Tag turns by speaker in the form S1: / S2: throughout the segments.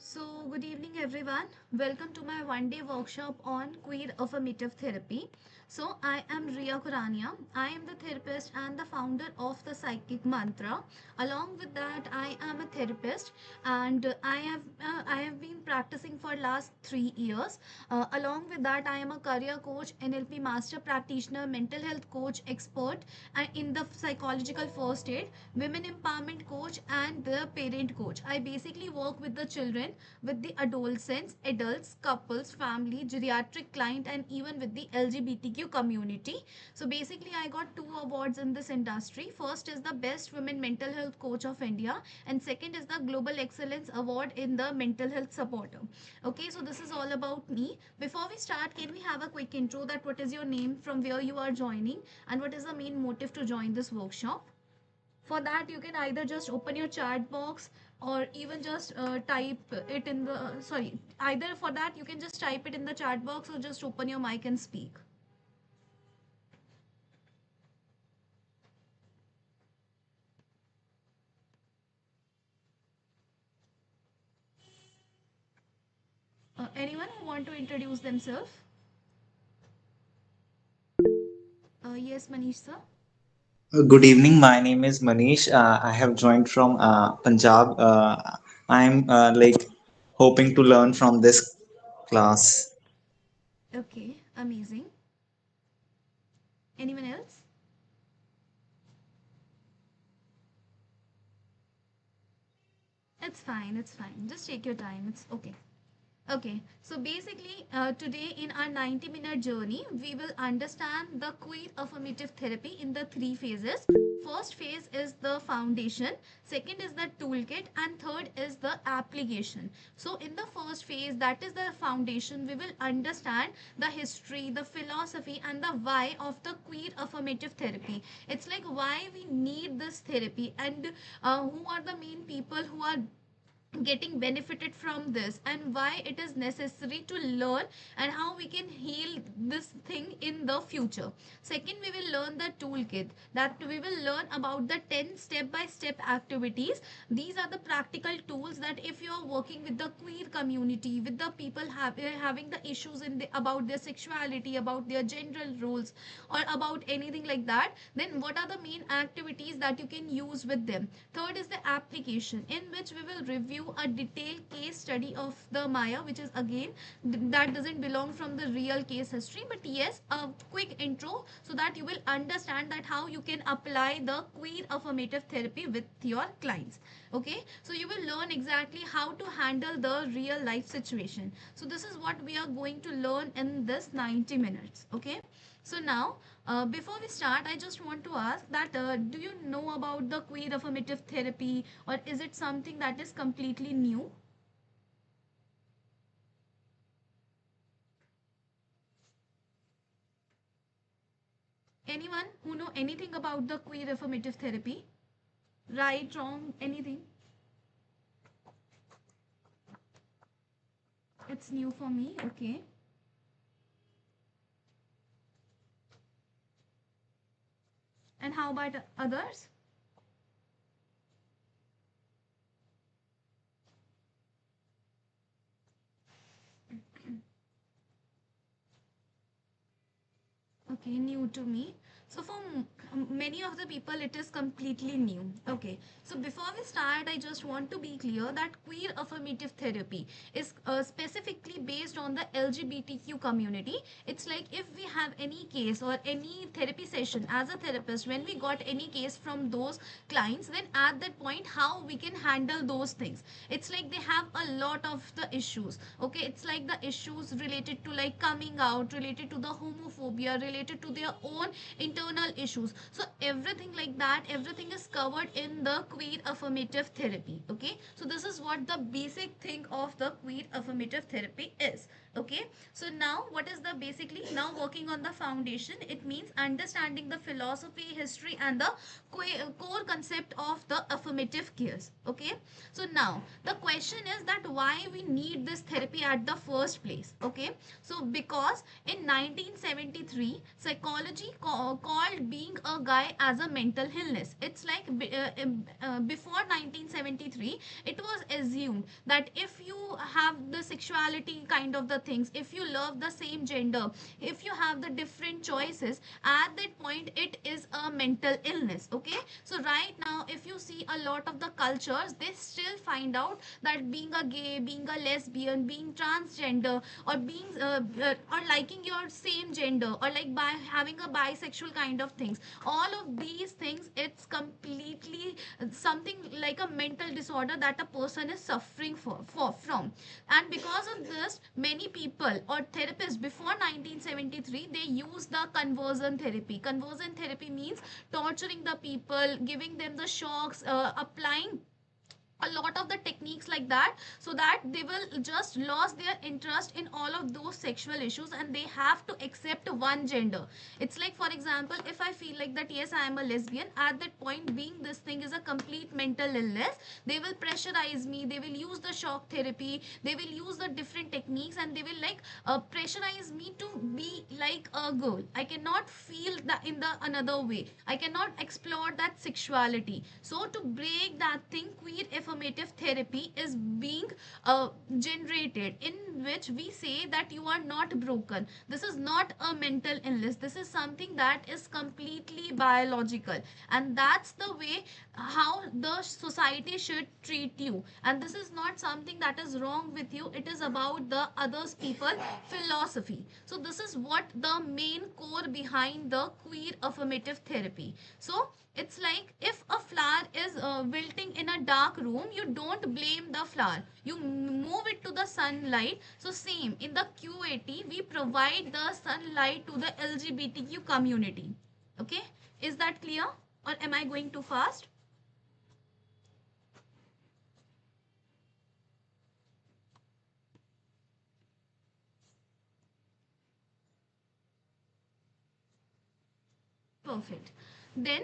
S1: So, good evening, everyone. Welcome to my one-day workshop on queer affirmative therapy. So, I am Ria Kurania. I am the therapist and the founder of the Psychicc Mantraa. Along with that, I am a therapist, and I have been practicing for last 3 years. Along with that, I am a career coach, NLP master practitioner, mental health coach, expert, and in the psychological first aid, women empowerment coach, and the parent coach. I basically work with the children, with the adolescents, adults, couples, family, geriatric client, and even with the LGBTQ community. So basically, I got two awards in this industry. First is the Best Women Mental Health Coach of India, and second is the Global Excellence Award in the Mental Health Supporter. Okay, so this is all about me. Before we start, can we have a quick intro that what is your name, from where you are joining, and what is the main motive to join this workshop? For that, you can either just open your chat box or even just type it in the sorry either for that you can just type it in the chat box or just open your mic and speak. Anyone who want to introduce themselves? Yes, Manish sir.
S2: Good evening. My name is Manish. I have joined from Punjab. I'm hoping to learn from this class.
S1: Okay, amazing. Anyone else? It's fine, just take your time, it's okay. Okay, so basically, today in our 90-minute journey, we will understand the queer affirmative therapy in the three phases. First phase is the foundation, second is the toolkit, and third is the application. So, in the first phase, that is the foundation, we will understand the history, the philosophy, and the why of the queer affirmative therapy. It's like why we need this therapy, and who are the main people who are getting benefited from this, and why it is necessary to learn, and how we can heal this thing in the future. Second, we will learn the toolkit, that we will learn about the 10 step by step activities. These are the practical tools that if you are working with the queer community, with the people having the issues about their sexuality, about their gender roles, or about anything like that, then what are the main activities that you can use with them. Third is the application, in which we will review a detailed case study of the Maya, which is again that doesn't belong from the real case history, but yes, a quick intro so that you will understand that how you can apply the queer affirmative therapy with your clients. Okay, so you will learn exactly how to handle the real life situation. So this is what we are going to learn in this 90 minutes. Okay, so now, before we start, I just want to ask that do you know about the queer affirmative therapy, or is it something that is completely new? Anyone who know anything about the queer affirmative therapy? Right, wrong, anything? It's new for me. Okay. And how about others? Okay, new to me. So for many of the people, it is completely new. Okay, so before we start, I just want to be clear that queer affirmative therapy is specifically based on the LGBTQ community. It's like if we have any case or any therapy session as a therapist, when we got any case from those clients, then at that point, how we can handle those things. It's like they have a lot of the issues. Okay, it's like the issues related to like coming out, related to the homophobia, related to their own internal issues. So everything like that, everything is covered in the queer affirmative therapy. Okay, so this is what the basic thing of the queer affirmative therapy is. Okay, so now what is the basically now working on the foundation? It means understanding the philosophy, history, and the core concept of the affirmative cares. Okay, so now the question is that why we need this therapy at the first place. Okay, so because in 1973 psychology called being a guy as a mental illness. It's like before 1973 it was assumed that if you have the sexuality kind of the things, if you love the same gender, if you have the different choices, at that point it is a mental illness. Okay, so right now if you see a lot of the cultures, they still find out that being a gay, being a lesbian, being transgender, or being or liking your same gender, or like by having a bisexual kind of things, all of these things, it's completely something like a mental disorder that a person is suffering from. And because of this, many people or therapists before 1973, they use the conversion therapy. Conversion therapy means torturing the people, giving them the shocks, applying a lot of the techniques like that, so that they will just lose their interest in all of those sexual issues, and they have to accept one gender. It's like, for example, if I feel like that yes, I am a lesbian, at that point being this thing is a complete mental illness, they will pressurize me, they will use the shock therapy, they will use the different techniques, and they will like pressurize me to be like a girl. I cannot feel that in the another way, I cannot explore that sexuality. So to break that thing, queer affirmative therapy is being generated, in which we say that you are not broken, this is not a mental illness, this is something that is completely biological, and that's the way how the society should treat you. And this is not something that is wrong with you, it is about the others people philosophy. So this is what the main core behind the queer affirmative therapy. So it's like if a flower is wilting in a dark room, you don't blame the flower, you move it to the sunlight. So same in the QAT, we provide the sunlight to the LGBTQ community. Okay, is that clear, or am I going too fast? Perfect. Then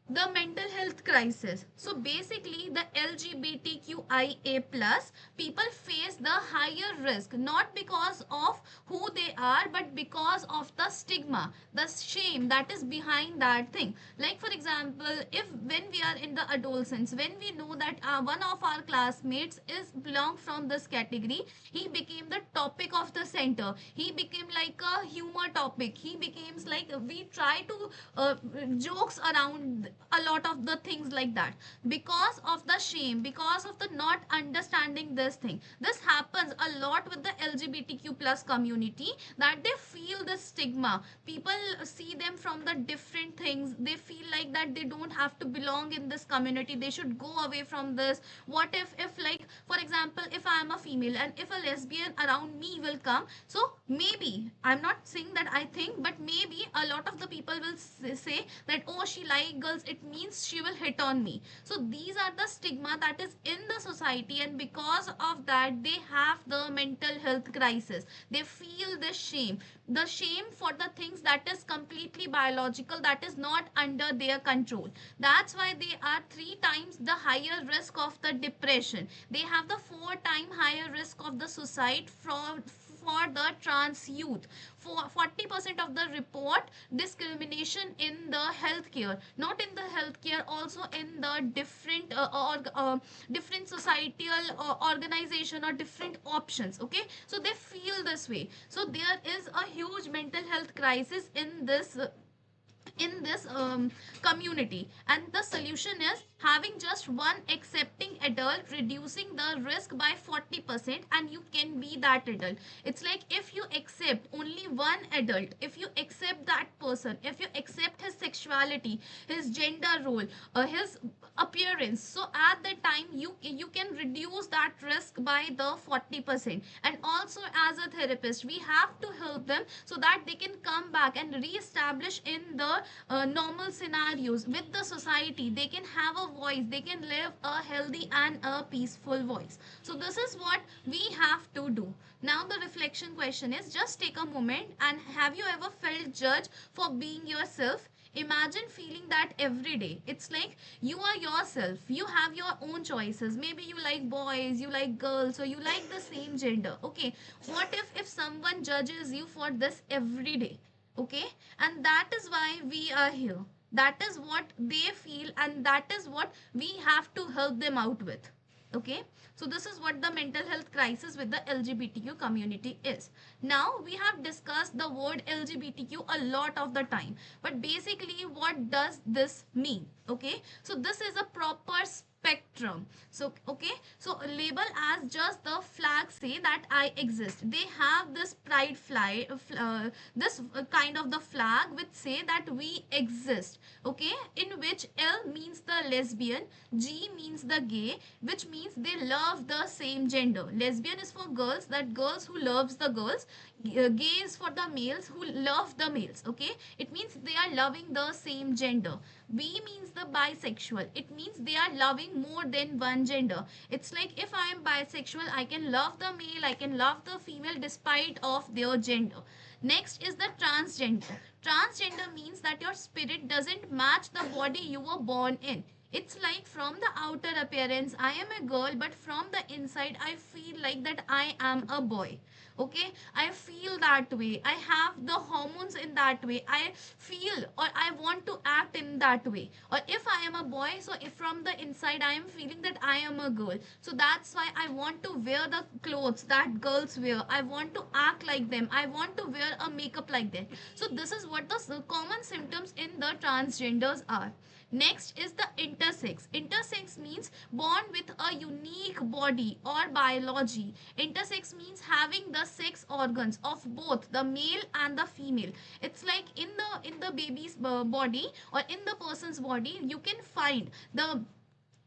S1: the mental health crisis. So basically the LGBTQIA plus people face the higher risk, not because of who they are, but because of the stigma, the shame that is behind that thing. Like for example, if when we are in the adolescence, when we know that one of our classmates is belong from this category, he became the topic of the center, he became like a humor topic, he becomes like we try to jokes around a lot of the things like that, because of the shame, because of the not understanding this thing. This happens a lot with the LGBTQ plus community, that they feel the stigma, people see them from the different things, they feel like that they don't have to belong in this community, they should go away from this. What if like for example, if I am a female and if a lesbian around me will come, so maybe I'm not saying that I think, but maybe a lot of the people will say that oh, she like girls, it means she will hit on me. So these are the stigma that is in the society, and because of that they have the mental health crisis, they feel the shame, the shame for the things that is completely biological, that is not under their control. That's why they are 3 times the higher risk of the depression, they have the 4 time higher risk of the suicide for the trans youth. For 40% of the report discrimination in the healthcare, not in the healthcare, also in the different different societal organization or different options. Okay, so they feel this way, so there is a huge mental health crisis in this community, and the solution is having just one accepting adult, reducing the risk by 40%, and you can be that adult. It's like if you accept only one adult, if you accept that person, if you accept his sexuality, his gender role, his appearance. So at that time you can reduce that risk by the 40%. And also as a therapist we have to help them so that they can come back and re-establish in the normal scenarios with the society. They can have a voice, they can live a healthy and a peaceful voice. So this is what we have to do. Now the reflection question is, just take a moment and have you ever felt judged for being yourself? Imagine feeling that every day. It's like you are yourself, you have your own choices. Maybe you like boys, you like girls, or you like the same gender. Okay, what if someone judges you for this every day? Okay, and that is why we are here. That is what they feel, and that is what we have to help them out with. Okay, so this is what the mental health crisis with the LGBTQ community is. Now we have discussed the word LGBTQ a lot of the time, but basically what does this mean? Okay, so this is a proper spectrum. So okay, so label as just the flag say that I exist. They have this pride flag, this kind of the flag which say that we exist. Okay, in which L means the lesbian, G means the gay, which means they love the same gender. Lesbian is for girls, that girls who loves the girls. Gay is for the males who love the males. Okay, it means they are loving the same gender. B means the bisexual. It means they are loving more than one gender. It's like if I am bisexual, I can love the male, I can love the female despite of their gender. Next is the transgender. Transgender means that your spirit doesn't match the body you were born in. It's like from the outer appearance I am a girl, but from the inside I feel like that I am a boy. Okay, I feel that way, I have the hormones in that way, I feel or I want to act in that way. Or if I am a boy, so if from the inside I am feeling that I am a girl, so that's why I want to wear the clothes that girls wear, I want to act like them, I want to wear a makeup like that. So this is what the common symptoms in the transgenders are. Next is the intersex. Intersex means born with a unique body or biology. Intersex means having the sex organs of both the male and the female. It's like in the baby's body or in the person's body you can find the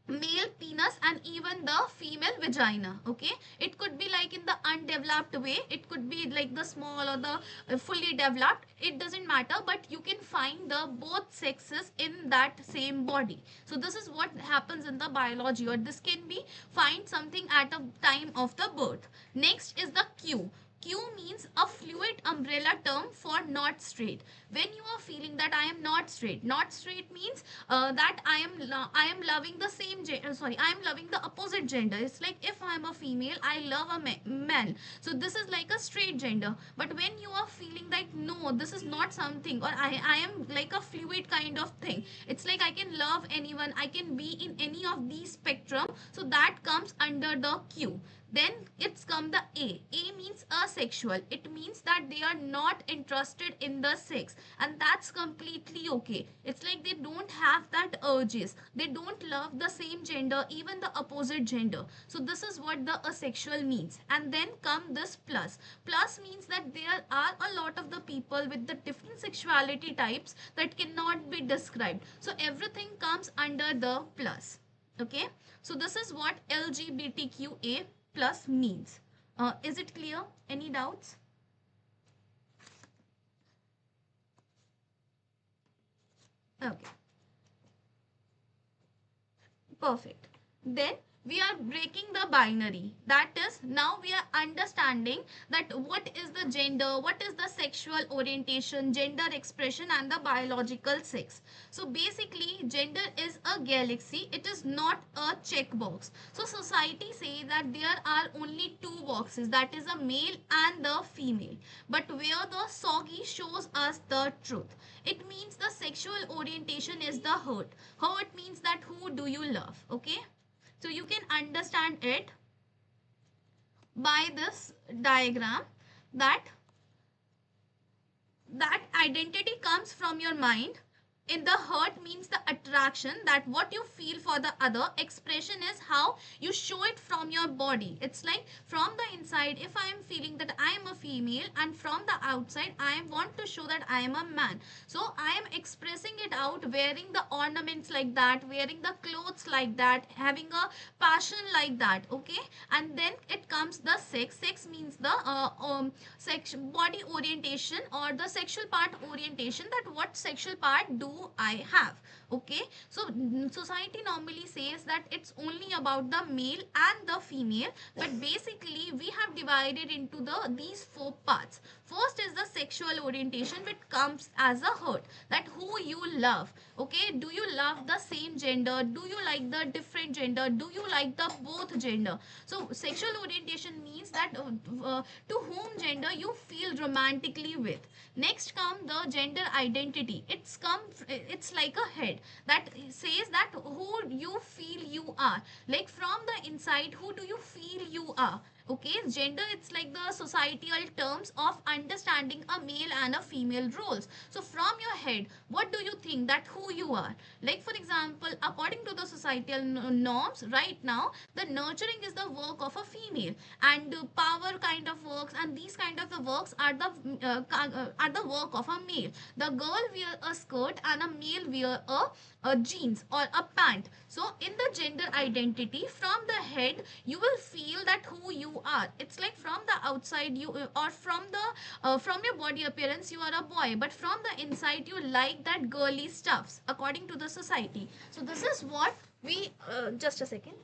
S1: male penis and even the female vagina. Okay, it could be like in the undeveloped way, it could be like the small or the fully developed, it doesn't matter, but you can find the both sexes in that same body. So this is what happens in the biology, or this can be find something at a time of the birth. Next is the Q. Q means a fluid umbrella term for not straight. When you are feeling that I am not straight, not straight means that I am loving the same gender. Sorry, I am loving the opposite gender. It's like if I am a female, I love a man. So this is like a straight gender. But when you are feeling that no, this is not something, or I am like a fluid kind of thing. It's like I can love anyone, I can be in any of these spectrum. So that comes under the Q. Then it's come the A. A means asexual. It means that they are not interested in the sex, and that's completely okay. It's like they don't have that urges. They don't love the same gender, even the opposite gender. So this is what the asexual means. And then come this plus. Plus means that there are a lot of the people with the different sexuality types that cannot be described. So everything comes under the plus. Okay, so this is what LGBTQA plus means. Is it clear? Any doubts? Okay, perfect. Then we are breaking the binary. That is, now we are understanding that what is the gender, what is the sexual orientation, gender expression, and the biological sex. So basically gender is a galaxy, it is not a checkbox. So society say that there are only two boxes, that is a male and the female. But where the soggy shows us the truth, it means the sexual orientation is the hurt. Hurt means that who do you love? Okay, so you can understand it by this diagram, that identity comes from your mind. in the hurt means the attraction, that what you feel for the other. Expression is how you show it from your body. It's like from the inside, if I am feeling that I am a female, and from the outside I want to show that I am a man, so I am expressing it out, wearing the ornaments like that, wearing the clothes like that, having a passion like that. Okay, and then it comes the sex. Sex means the body orientation or the sexual part orientation, that what sexual part do I have. Okay, so society normally says that it's only about the male and the female, but basically we have divided into these four parts. First is the sexual orientation, which comes as a hurt, that who you love. Okay, do you love the same gender, do you like the different gender, do you like the both gender. So sexual orientation means that to whom gender you feel romantically with. Next come the gender identity. It's like a head that says that who you feel you are, like from the inside, who do you feel you are. Okay, gender, it's like the societal terms of understanding a male and a female roles. So from your head, what do you think that who you are. Like for example, according to the societal norms right now, the nurturing is the work of a female, and power kind of works and these kind of the works are the work of a male. The girl wear a skirt and a male wear a jeans or a pant. So in the gender identity, from the head you will feel that who you are. It's like from the outside you or from your body appearance you are a boy, but from the inside you like that girly stuffs according to the society. So this is what we just a second.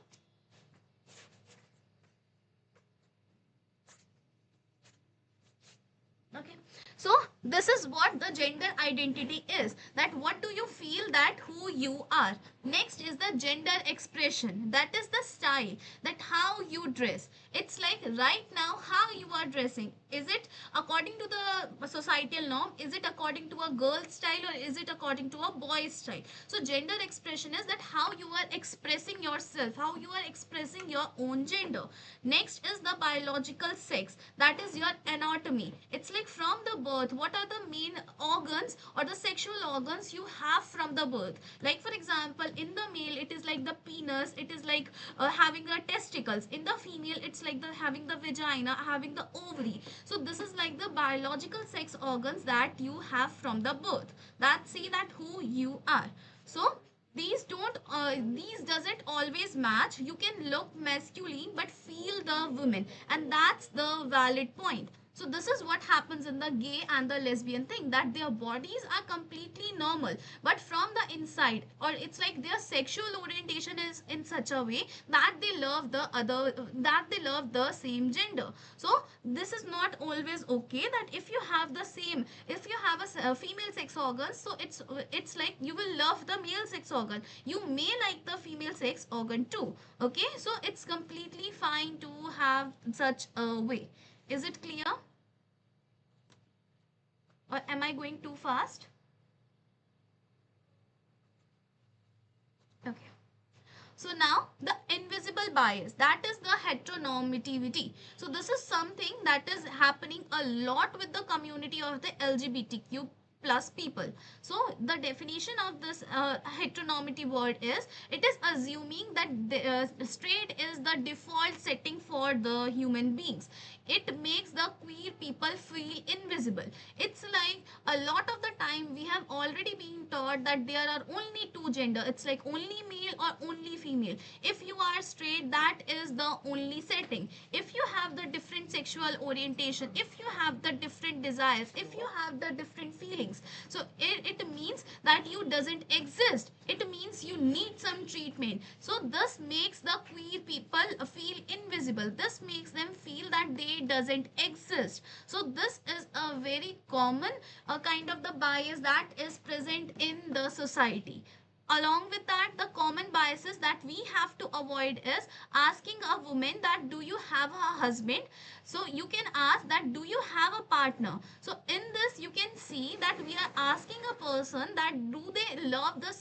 S1: Okay, so this is what the gender identity is, that what do you feel that who you are. Next is the gender expression, that is the style, that how you dress. It's like right now how you are dressing, is it according to the societal norm, is it according to a girl style, or is it according to a boy style. So gender expression is that how you are expressing yourself, how you are expressing your own gender. Next is the biological sex, that is your anatomy. It's like from the birth, what are the main organs or the sexual organs you have from the birth. Like for example, in the male it is like the penis, it is like having the testicles. In the female it's like the having the vagina, having the ovary. So this is like the biological sex organs that you have from the birth, that say that who you are. So these doesn't always match. You can look masculine but feel the woman, and that's the valid point. So this is what happens in the gay and the lesbian thing, that their bodies are completely normal, but from the inside, or it's like their sexual orientation is in such a way that they love the same gender. So this is not always okay, that if you have the same, if you have a female sex organ, so it's like you will love the male sex organ, you may like the female sex organ too. Okay, so it's completely fine to have such a way. Is it clear? Or am I going too fast? Okay. So now the invisible bias, that is the heteronormativity. So this is something that is happening a lot with the community of the LGBTQ plus people. So the definition of this heteronormative word is, it is assuming that straight is the default setting for the human beings. It makes the queer people feel invisible. It's like a lot of the time we have already been taught that there are only two gender. It's like only male or only female. If you are straight, that is the only setting. If you have the different sexual orientation, if you have the different desires, if you have the different feelings, so it means that you doesn't exist. It means you need some treatment. So this makes the queer people feel invisible. This makes them feel that they doesn't exist. So this is a very common kind of the bias that is present in the society. Along with that, the common biases that we have to avoid is asking a woman that do you have a husband. So you can ask that do you have a partner. So in this you can see that we are asking a person that do they love the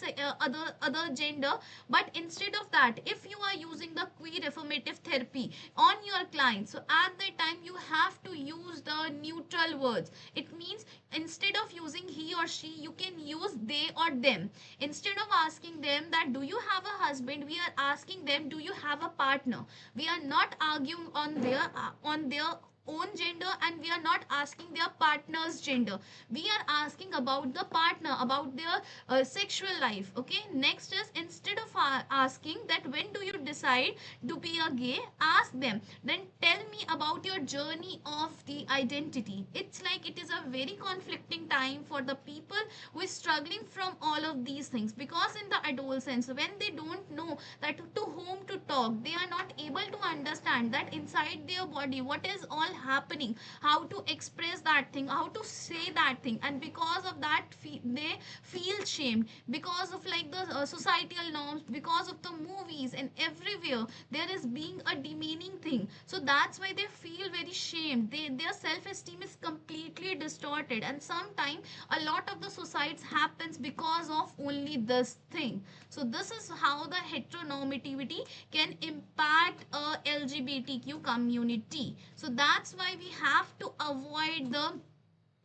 S1: other gender, but instead of that, if you are using the queer queer affirmative therapy on your clients, so at that time you have to use the neutral words. It means instead of using he or she, you can use they or them. Instead of asking them that do you have a husband, we are asking them do you have a partner. We are not arguing on their own gender, and we are not asking their partner's gender. We are asking about the partner, about their sexual life. Okay, next is instead of asking that when do you decide to be a gay, ask them then tell me about your journey of the identity. It's like it is a very conflicting time for the people who is struggling from all of these things, because in the adolescence when they don't know that to whom to talk, they are not able to understand that inside their body what is all happening, how to express that thing, how to say that thing, and because of that they feel shamed because of like the societal norms, because of the movies, and everywhere there is being a demeaning thing. So that's why they feel very shamed. Their self-esteem is completely distorted, and sometimes a lot of the suicides happens because of only this thing. So this is how the heteronormativity can impact a LGBTQ community. So that's why we have to avoid the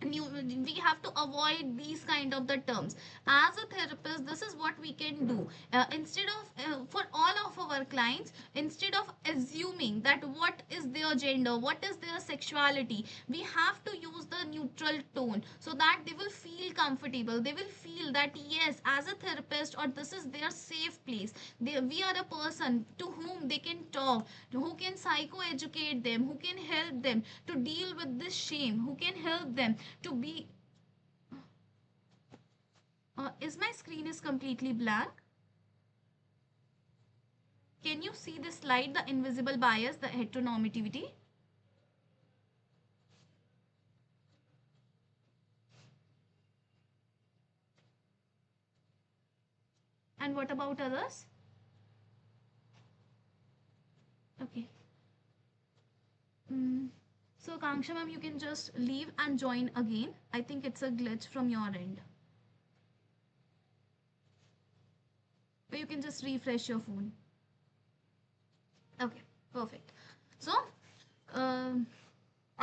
S1: we have to avoid these kind of the terms. As a therapist, this is what we can do. Instead of for all of our clients, instead of assuming that what is their gender, what is their sexuality, we have to use the neutral tone so that they will feel comfortable. They will feel that yes, as a therapist, or this is their safe place. We are a person to whom they can talk, who can psycho educate them, who can help them to deal with this shame, who can help them to be. Is my screen is completely blank? Can you see this slide, the invisible bias, the heteronormativity? And what about others? Okay. Mm. So Kanksha ma'am, you can just leave and join again. I think it's a glitch from your end. Or you can just refresh your phone. Okay, perfect. So, um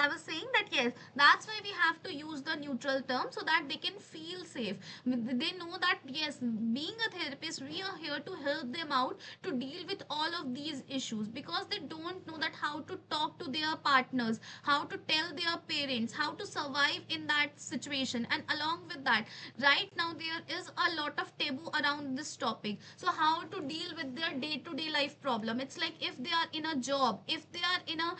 S1: I was saying that yes, that's why we have to use the neutral term so that they can feel safe. They know that yes, being a therapist, we are here to help them out to deal with all of these issues, because they don't know that how to talk to their partners, how to tell their parents, how to survive in that situation. And along with that, right now there is a lot of taboo around this topic. So how to deal with their day-to-day life problem. It's like if they are in a job, if they are in a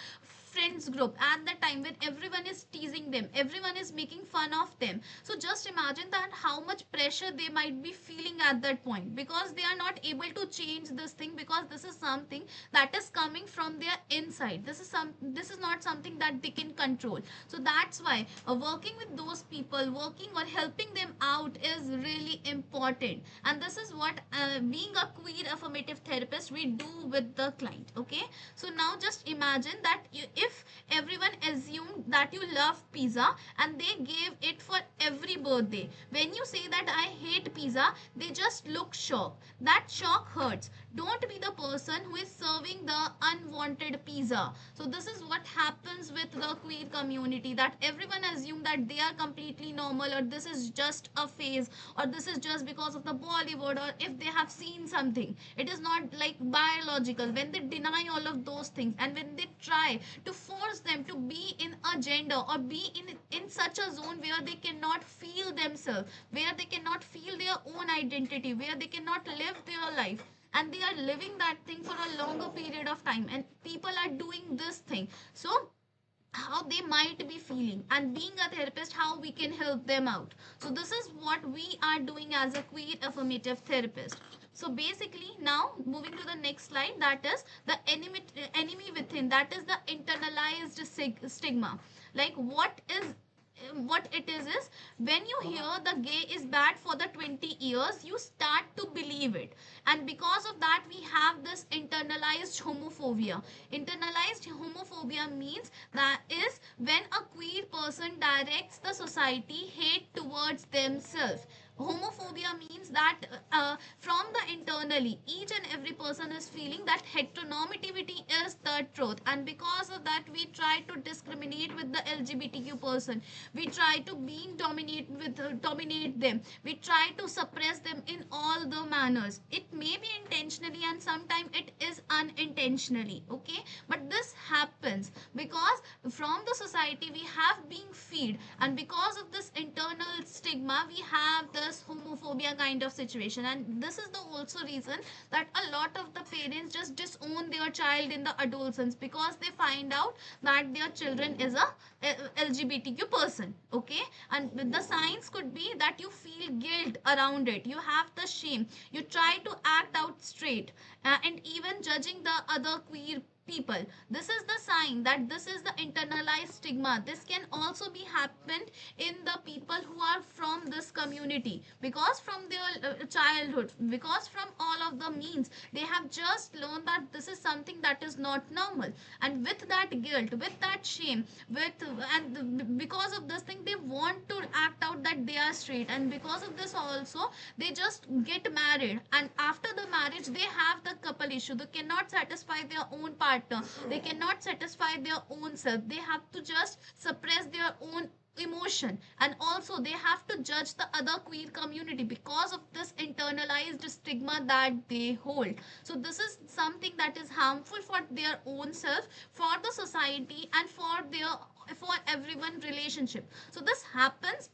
S1: friends group at the time when everyone is teasing them, everyone is making fun of them, so just imagine that how much pressure they might be feeling at that point, because they are not able to change this thing, because this is something that is coming from their inside. This is not something that they can control. So that's why working with those people, working or helping them out is really important. And this is what being a queer affirmative therapist we do with the client. Okay, so now just imagine that if everyone assumed that you love pizza and they gave it for every birthday, when you say that I hate pizza, they just look shocked. That shock hurts. Don't be the person who is serving the unwanted pizza. So this is what happens with the queer community, that everyone assume that they are completely normal, or this is just a phase, or this is just because of the Bollywood, or if they have seen something. It is not like biological. When they deny all of those things, and when they try to force them to be in a gender, or be in such a zone where they cannot feel themselves, where they cannot feel their own identity, where they cannot live their life, and they are living that thing for a longer period of time, and people are doing this thing, so how they might be feeling, and being a therapist, how we can help them out. So this is what we are doing as a queer affirmative therapist. So basically, now moving to the next slide, that is the enemy within, that is the internalized stigma. Like what it is when you hear the gay is bad for the 20 years, you start to believe it. And because of that, we have this internalized homophobia. Internalized homophobia means that is when a queer person directs the society hate towards themselves. Homophobia means that from the internally each and every person is feeling that heteronormativity is the truth, and because of that we try to discriminate with the LGBTQ person. We try to being dominate them. We try to suppress them in all the manners. It may be intentionally and sometimes it is unintentionally, okay, but this happens because from the society we have been feed, and because of this internal stigma we have this homophobia kind of situation. And this is the also reason that a lot of the parents just disown their child in the adolescence, because they find out that their children is a LGBTQ person, okay. And the signs could be that you feel guilt around it, you have the shame, you try to act out straight, and even judging the other queer people. This is the sign that this is the internalized stigma. This can also be happened in the people who are from this community, because from their childhood, because from all of the means they have just learned that this is something that is not normal. And with that guilt, with that shame, with and because of this thing they want to act out that they are straight, and because of this also they just get married, and after the marriage they have the couple issue. They cannot satisfy their own partner, they cannot satisfy their own self, they have to just suppress their own emotion, and also they have to judge the other queer community because of this internalized stigma that they hold. So this is something that is harmful for their own self, for the society, and for everyone relationship. So this happens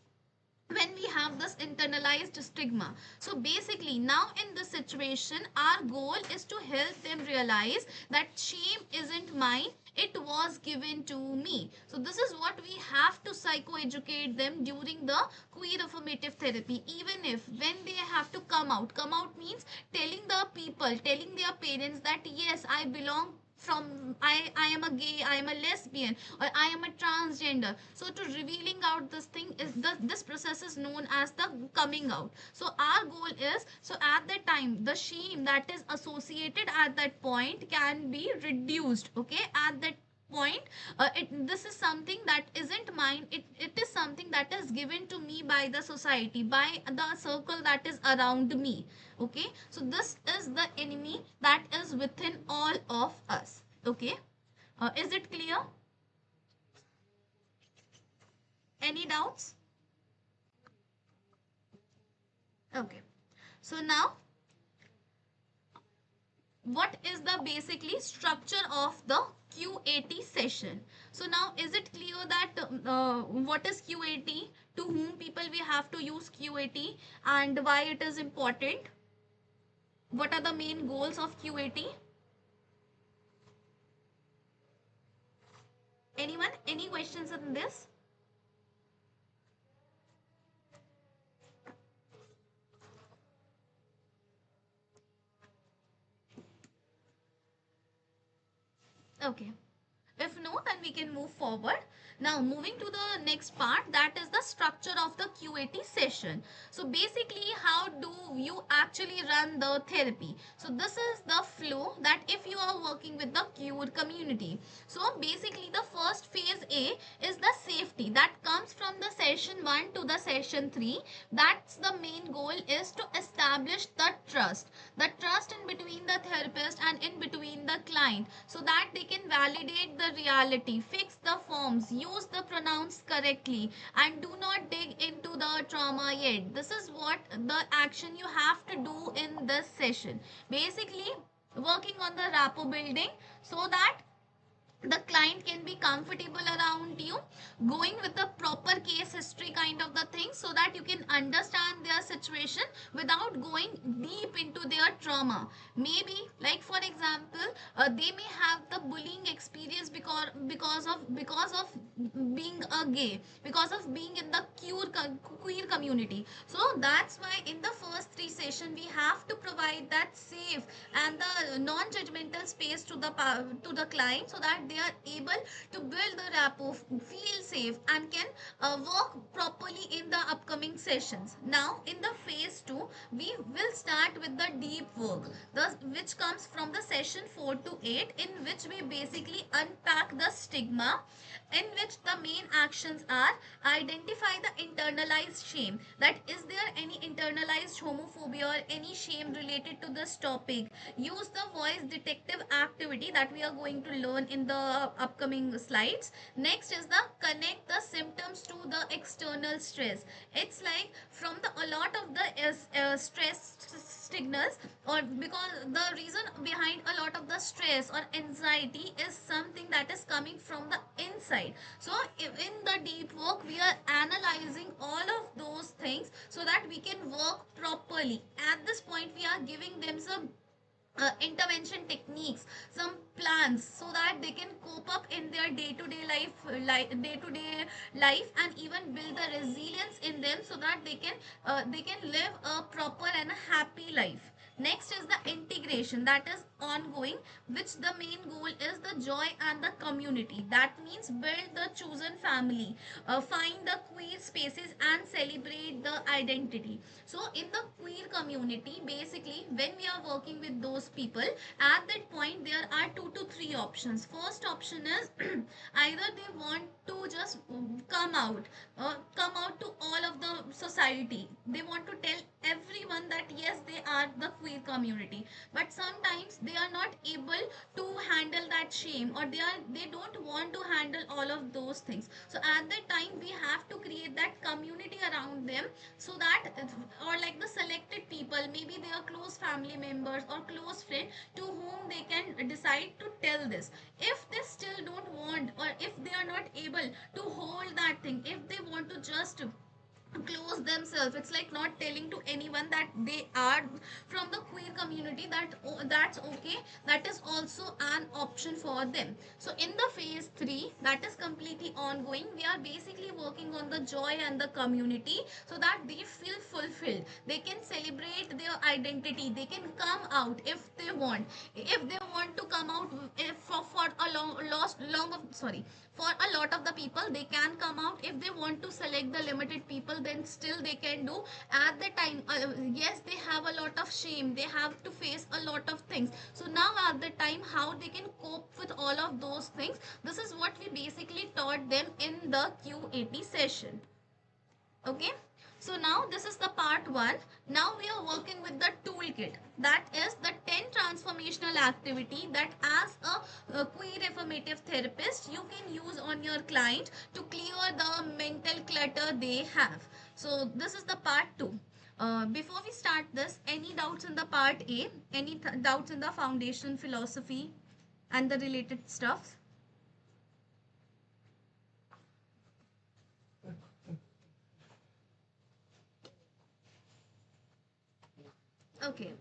S1: when we have this internalized stigma. So basically now in this situation our goal is to help them realize that shame isn't mine, it was given to me. So this is what we have to psychoeducate them during the queer affirmative therapy. Even if when they have to come out means telling the people, telling their parents that yes, I belong from, I am a gay, I am a lesbian, or I am a transgender. So to revealing out this thing is this process is known as the coming out. So our goal is, so at that time the shame that is associated at that point can be reduced, okay. At that point, this is something that isn't mine, it is something that is given to me by the society, by the circle that is around me, okay. So this is the enemy that is within all of us, okay. Is it clear? Any doubts? Okay, so now what is the basically structure of the QAT session? So now is it clear that what is QAT, to whom people we have to use QAT, and why it is important? What are the main goals of QAT? Anyone? Any questions on this? Okay. If no, then we can move forward. Now, moving to the next part, that is the structure of the QAT session. So, basically, how do you actually run the therapy? So, this is the flow that if you are working with the queer community. So, basically, the first phase A is the safety that comes from the session 1 to the session 3. That's the main goal, is to establish the trust in between the therapist and in between the client, so that they can validate the reality, fix the forms, use the pronouns correctly, and do not dig into the trauma yet. This is what the action you have to do in this session. Basically, working on the rapport building so that the client can be comfortable around you, going with the proper case history kind of the thing, so that you can understand their situation without going deep into their trauma. Maybe like for example, they may have the bullying experience because of being a gay, because of being in the queer community. So that's why in the first three session we have to provide that safe and the non-judgmental space to the client, so that they are able to build the rapport, feel safe, and can work properly in the upcoming sessions. Now in the phase 2 we will start with the deep work, which comes from the session 4 to 8, in which which we basically unpack the stigma, in which the main actions are: identify the internalized shame, that is there any internalized homophobia or any shame related to this topic. Use the voice detective activity that we are going to learn in the upcoming slides. Next is the connect the symptoms to the external stress. It's like from the a lot of the stress signals, or because the reason behind a lot of the stress or anxiety is something that is coming from the inside. So in the deep work we are analyzing all of those things so that we can work properly. At this point we are giving them some intervention techniques, some plans, so that they can cope up in their day-to-day life, and even build the resilience in them so that they can live a proper and a happy life. Next is the integration, that is ongoing, which the main goal is the joy and the community. That means build the chosen family, find the queer spaces and celebrate the identity. So in the queer community, basically when we are working with those people, at that point there are two to three options. First option is either they want to just come out to all of the society. They want to tell everyone that yes, they are the queer community, but sometimes they are not able to handle that shame, or they don't want to handle all of those things. So at that time we have to create that community around them, so that, or like the selected people, maybe they are close family members or close friend, to whom they can decide to tell this. If they still don't want, or if they are not able to hold that thing, if they want to just close themselves, it's like not telling to anyone that they are from the queer community, that's okay, that is also an option for them. So in the phase 3, that is completely ongoing, we are basically working on the joy and the community, so that they feel fulfilled, they can celebrate their identity, they can come out if they want. If they want to come out, if for a long of sorry for a lot of the people, they can come out. If they want to select the limited people, then still they can do. At the time, yes, they have a lot of shame, they have to face a lot of things. So now at the time, how they can cope with all of those things, this is what we basically taught them in the Q80 session. Okay, so now this is the part 1. Now we are working with the toolkit, that is the 10 transformational activity that as a queer affirmative therapist you can use on your client to clear the mental clutter they have. So this is the part 2. Before we start this, any doubts in the part A, any doubts in the foundation philosophy and the related stuff? Okay,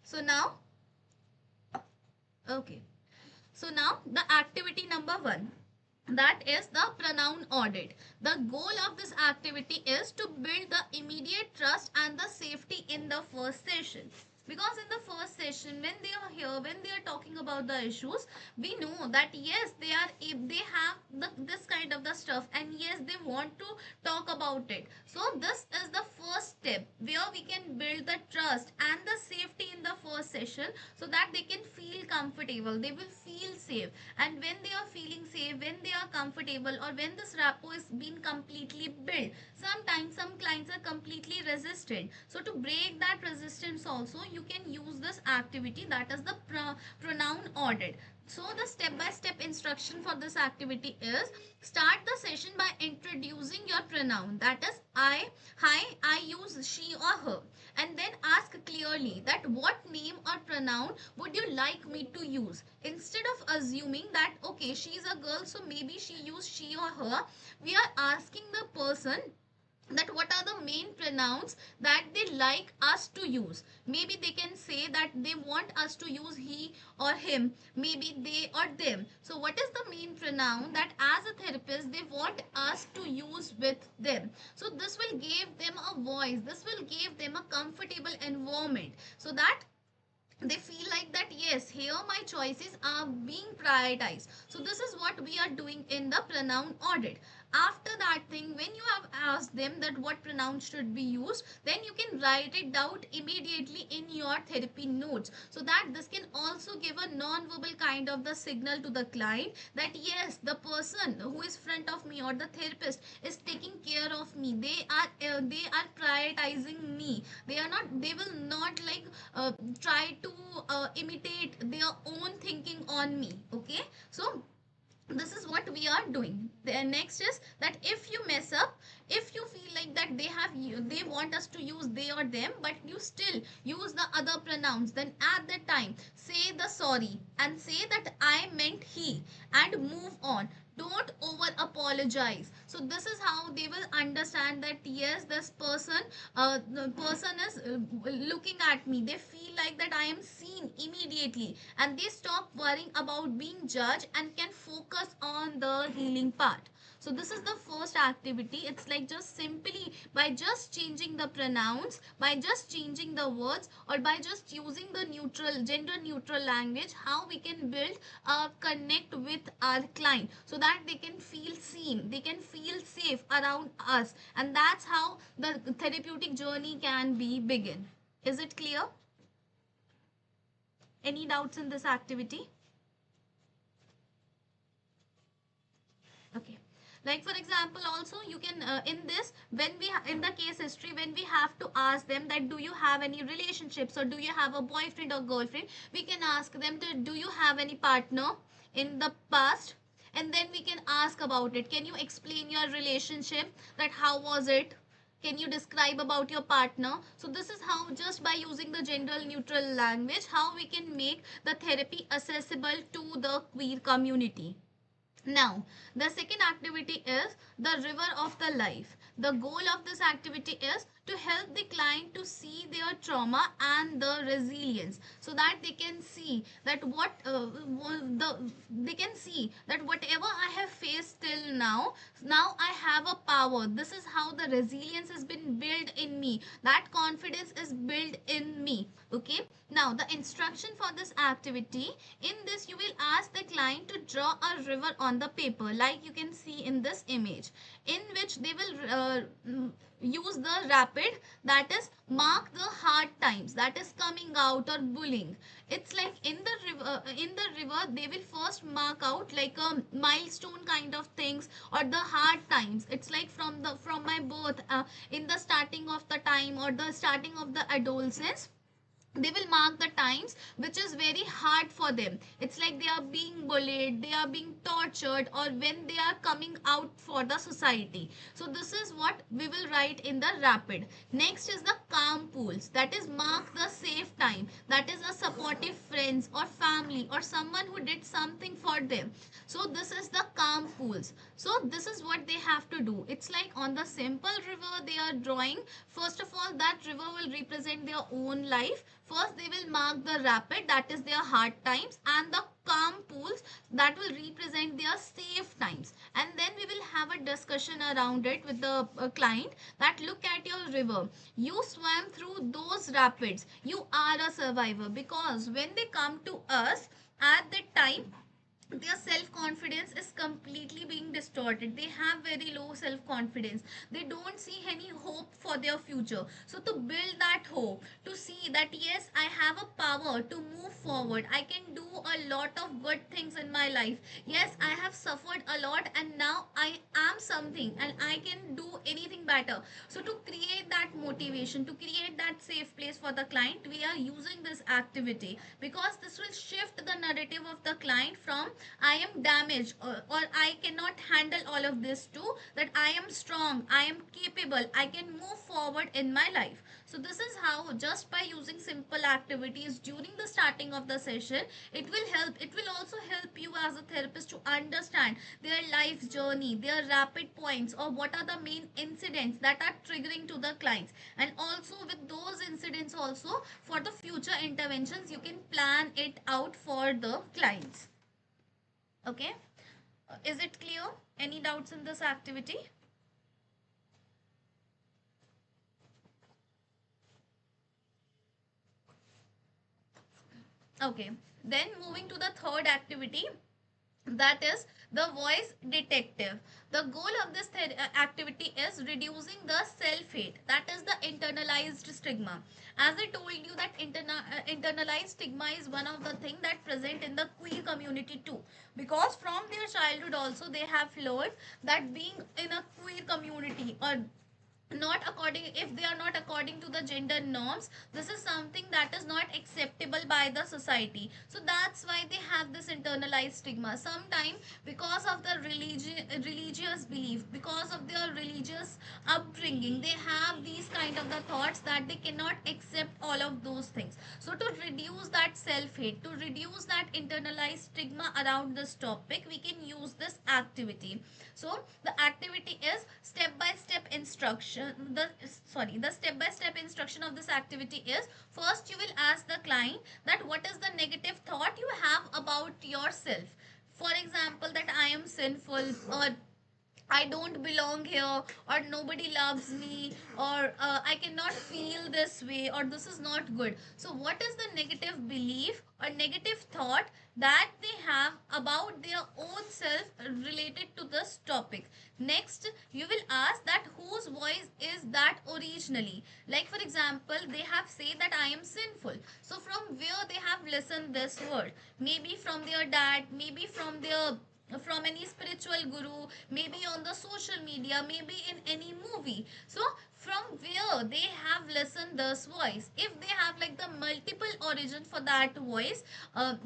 S1: so now, okay, so now the activity number 1, that is the pronoun audit. The goal of this activity is to build the immediate trust and the safety in the first session. Because in the first session, when they are here, when they are talking about the issues, we know that yes, they have this kind of the stuff, and yes, they want to talk about it. So this is the first step where we can build the trust and the safety in the first session, so that they can feel comfortable, they will feel safe. And when they are feeling safe, when they are comfortable, or when this rapport is being completely built, sometimes some clients are completely resistant. So to break that resistance also, you can use this activity, that is the pronoun audit. So the step-by-step instruction for this activity is: start the session by introducing your pronoun, that is I use she or her, and then ask clearly that what name or pronoun would you like me to use. Instead of assuming that okay, she is a girl, so maybe she use she or her, we are asking the person that what are the main pronouns that they like us to use. Maybe they can say that they want us to use he or him, maybe they or them. So what is the main pronoun that as a therapist they want us to use with them? So this will give them a voice, this will give them a comfortable environment, so that they feel like that yes, here my choices are being prioritized. So this is what we are doing in the pronoun audit. After that thing, when you have asked them that what pronoun should be used, then you can write it down immediately in your therapy notes, so that this can also give a non-verbal kind of the signal to the client that yes, the person who is front of me or the therapist is taking care of me. They are prioritizing me. They will not like try to imitate their own thinking on me. Okay, so this is what we are doing. The next is that if you mess up, if you feel like that they want us to use they or them, but you still use the other pronouns, then at that time say the sorry and say that I meant he, and move on. Don't over apologize. So this is how they will understand that yes, this person, the person is looking at me. They feel like that I am seen immediately, and they stop worrying about being judged and can focus on the healing part. So this is the first activity. It's like just simply by just changing the pronouns, by just changing the words, or by just using the neutral, gender neutral language, how we can build a connect with our client so that they can feel seen, they can feel safe around us, and that's how the therapeutic journey can be begin. Is it clear? Any doubts in this activity? Okay, like for example also you can in this, when we in the case history, when we have to ask them that do you have any relationships or do you have a boyfriend or girlfriend, we can ask them to do you have any partner in the past, and then we can ask about it. Can you explain your relationship, that how was it, can you describe about your partner? So this is how, just by using the gender neutral language, how we can make the therapy accessible to the queer community. Now, the second activity is the river of the life. The goal of this activity is to help the client to see their trauma and the resilience, so that they can see that they can see that whatever I have faced till now I have a power. This is how the resilience has been built in me. That confidence is built in me. Okay. Now, the instruction for this activity, in this you will ask the client to draw a river on the paper, like you can see in this image, in which they will use the rapid, that is mark the hard times that is coming out or bullying. It's like in the river they will first mark out like a milestone kind of things or the hard times. It's like from my birth, in the starting of the time or the starting of the adolescence, they will mark the times which is very hard for them. It's like they are being bullied, they are being tortured, or when they are coming out for the society. So this is what we will write in the rapid. Next is the calm pools, that is mark the safe time, that is a supportive friends or family or someone who did something for them. So this is the calm pools. So this is what they have to do. It's like on the simple river they are drawing. First of all, that river will represent their own life. First, they will mark the rapid, that is their hard times, and the calm pools, that will represent their safe times. And then we will have a discussion around it with the client, that look at your river. You swam through those rapids. You are a survivor, because when they come to us at that time, their self-confidence is completely being distorted. They have very low self-confidence. They don't see any hope for their future. So to build that hope, to see that yes, I have a power to move forward, I can do a lot of good things in my life. Yes, I have suffered a lot and now I am something and I can do anything better. So to create that motivation, to create that safe place for the client, we are using this activity, because this will shift the narrative of the client from I am damaged, or I cannot handle all of this, to that I am strong, I am capable, I can move forward in my life. So this is how, just by using simple activities during the starting of the session, it will help. It will also help you as a therapist to understand their life journey, their rapid points, or what are the main incidents that are triggering to the clients. And also with those incidents also, for the future interventions, you can plan it out for the clients. Okay. Is it clear? Any doubts in this activity? Okay. Then moving to the third activity, that is the voice detective. The goal of this activity is reducing the self-hate, that is the internalized stigma. As I told you that internalized stigma is one of the things that present in the queer community too, because from their childhood also they have learned that being in a queer community, or not according, if they are not according to the gender norms, this is something that is not acceptable by the society. So that's why they have this internalized stigma. Sometimes because of the religious belief, because of their religious upbringing, they have these kind of the thoughts that they cannot accept all of those things. So to reduce that self hate, to reduce that internalized stigma around this topic, we can use this activity. So the activity is step by step instruction. The step by step instruction of this activity is, first you will ask the client that what is the negative thought you have about yourself. For example, that I am sinful, or I don't belong here, or nobody loves me, or I cannot feel this way, or this is not good. So, what is the negative belief or negative thought that they have about their own self related to this topic? Next, you will ask that whose voice is that originally. Like, for example, they have said that I am sinful. So, from where they have listened this word? Maybe from their dad, maybe from any spiritual guru, maybe on the social media, maybe in any movie. So from where they have listened this voice, if they have like the multiple origin for that voice,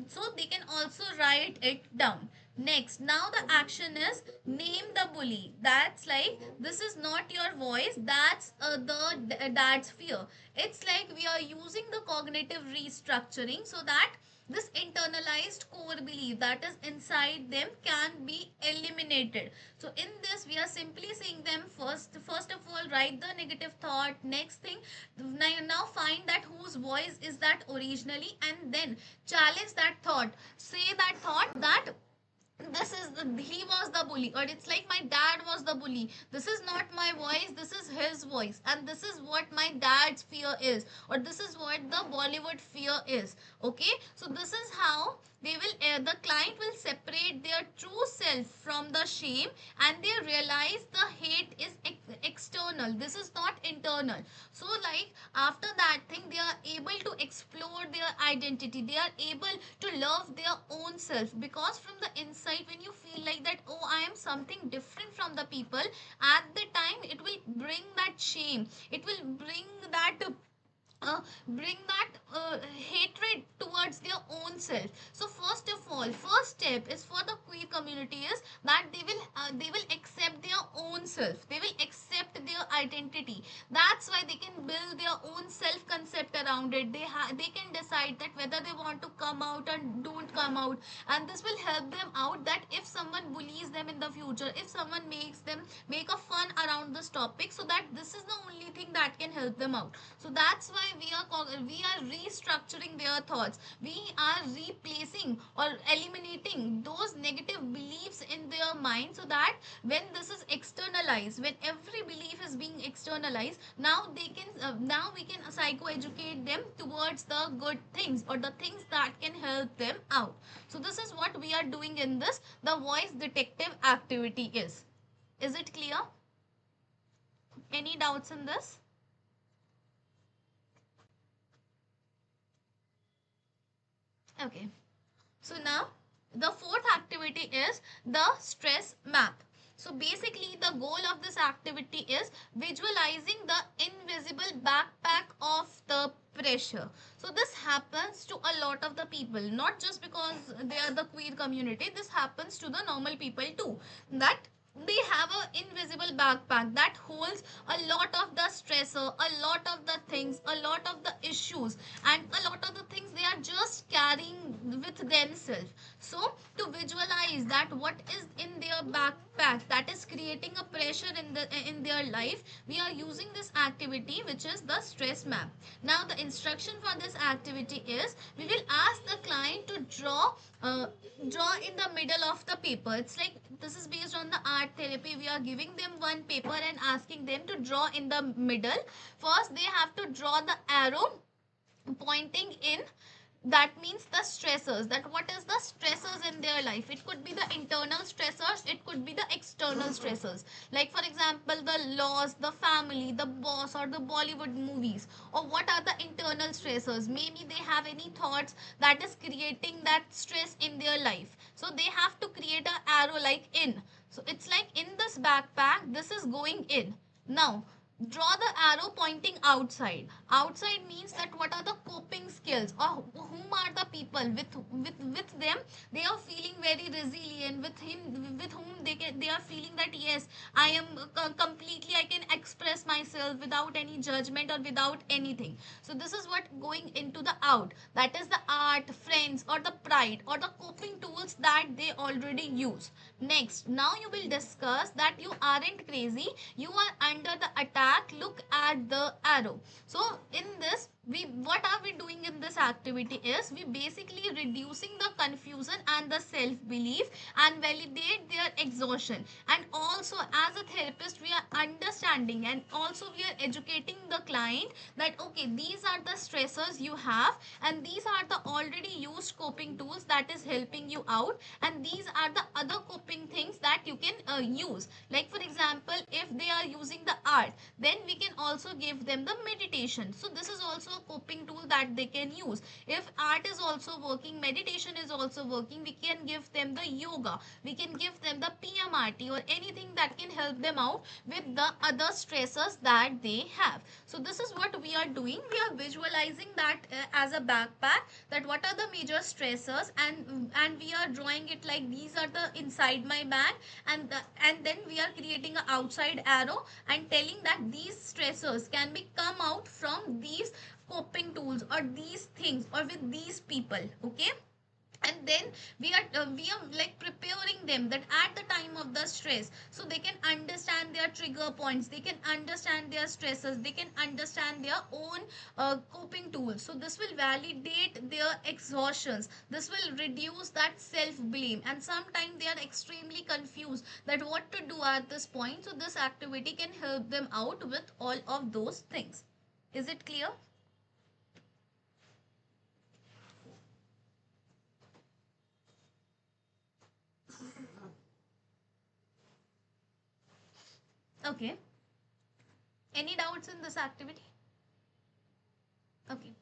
S1: so they can also write it down. Next, now the action is name the bully. That's like, this is not your voice, that's the dad's fear. It's like we are using the cognitive restructuring so that this internalized core belief that is inside them can be eliminated. So in this we are simply saying them, first of all write the negative thought. Next thing, now find that whose voice is that originally, and then challenge that thought. Say that thought that this is he was the bully, or it's like my dad was the bully. This is not my voice, this is his voice, and this is what my dad's fear is, or this is what the Bollywood fear is. Okay, so this is how they will the client will separate their true self from the shame, and they realize the hate is external, this is not internal. So like after that thing, they are able to explore their identity, they are able to love their own self, because from the inside when you feel like that, oh I am something different from the people, at the time it will bring that shame, it will bring that hatred towards their own self. So first of all, first step is for the queer community is that they will accept their own self, they will accept their identity. That's why they can build their own self concept around it. They can decide that whether they want to come out or don't come out, and this will help them out that if someone bullies them in the future, if someone makes them make a fun around this topic, so that this is the only thing that can help them out. So that's why we are restructuring their thoughts, we are replacing or eliminating those negative beliefs in their mind, so that when this is externalized, when every belief is being externalized, now they can now we can psychoeducate them towards the good things, or the things that can help them out. So this is what we are doing in this the voice detective activity. Is it clear? Any doubts in this? Okay. So now the fourth activity is the stress map. So basically the goal of this activity is visualizing the invisible backpack of the pressure. So this happens to a lot of the people, not just because they are the queer community, this happens to the normal people too, that they have an invisible backpack that holds a lot of the stressor, a lot of the things, a lot of the issues, and a lot of the things they are just carrying with themselves. So to visualize that what is in their backpack that is creating a pressure in their life, we are using this activity, which is the stress map. Now the instruction for this activity is, we will ask the client to draw in the middle of the paper. It's like this is based on the art therapy. We are giving them one paper and asking them to draw in the middle. First they have to draw the arrow pointing in, that means the stressors, that what is the stressors in their their life. It could be the internal stressors, it could be the external stressors, like for example the laws, the family, the boss, or the Bollywood movies. Or what are the internal stressors? Maybe they have any thoughts that is creating that stress in their life, so they have to create a arrow like in. So it's like in this backpack, this is going in. Now draw the arrow pointing outside. Outside means that what are the coping skills, or whom are the people with them they are feeling very resilient, with him with whom they are feeling that yes, I am completely, I can express myself without any judgment or without anything. So this is what going into the out, that is the art, friends, or the pride, or the coping tools that they already use. Next, now you will discuss that you aren't crazy, you are under the attack. Look at the arrow. So in this, we what are we doing in this activity is we basically reducing the confusion and the self belief and validate their exhaustion. And also as a therapist, we are understanding and also we are educating the client that okay, these are the stressors you have, and these are the already used coping tools that is helping you out, and these are the other coping things that you can use. Like for example, if they are using the art, then we can also give them the meditation. So this is also a coping tool that they can use. If art is also working, meditation is also working, we can give them the yoga, we can give them the PMRT, or anything that can help them out with the other stressors that they have. So this is what we are doing. We are visualizing that as a backpack, that what are the major stressors, and we are drawing it like these are the inside my bag, and then we are creating an outside arrow and telling that these stressors can be come out from these coping tools or these things or with these people. Okay, and then we are like preparing them that at the time of the stress, so they can understand their trigger points, they can understand their stresses, they can understand their own coping tools. So this will validate their exhaustions, this will reduce that self blame, and sometimes they are extremely confused that what to do at this point. So this activity can help them out with all of those things. Is it clear? Okay, any doubts in this activity? Okay.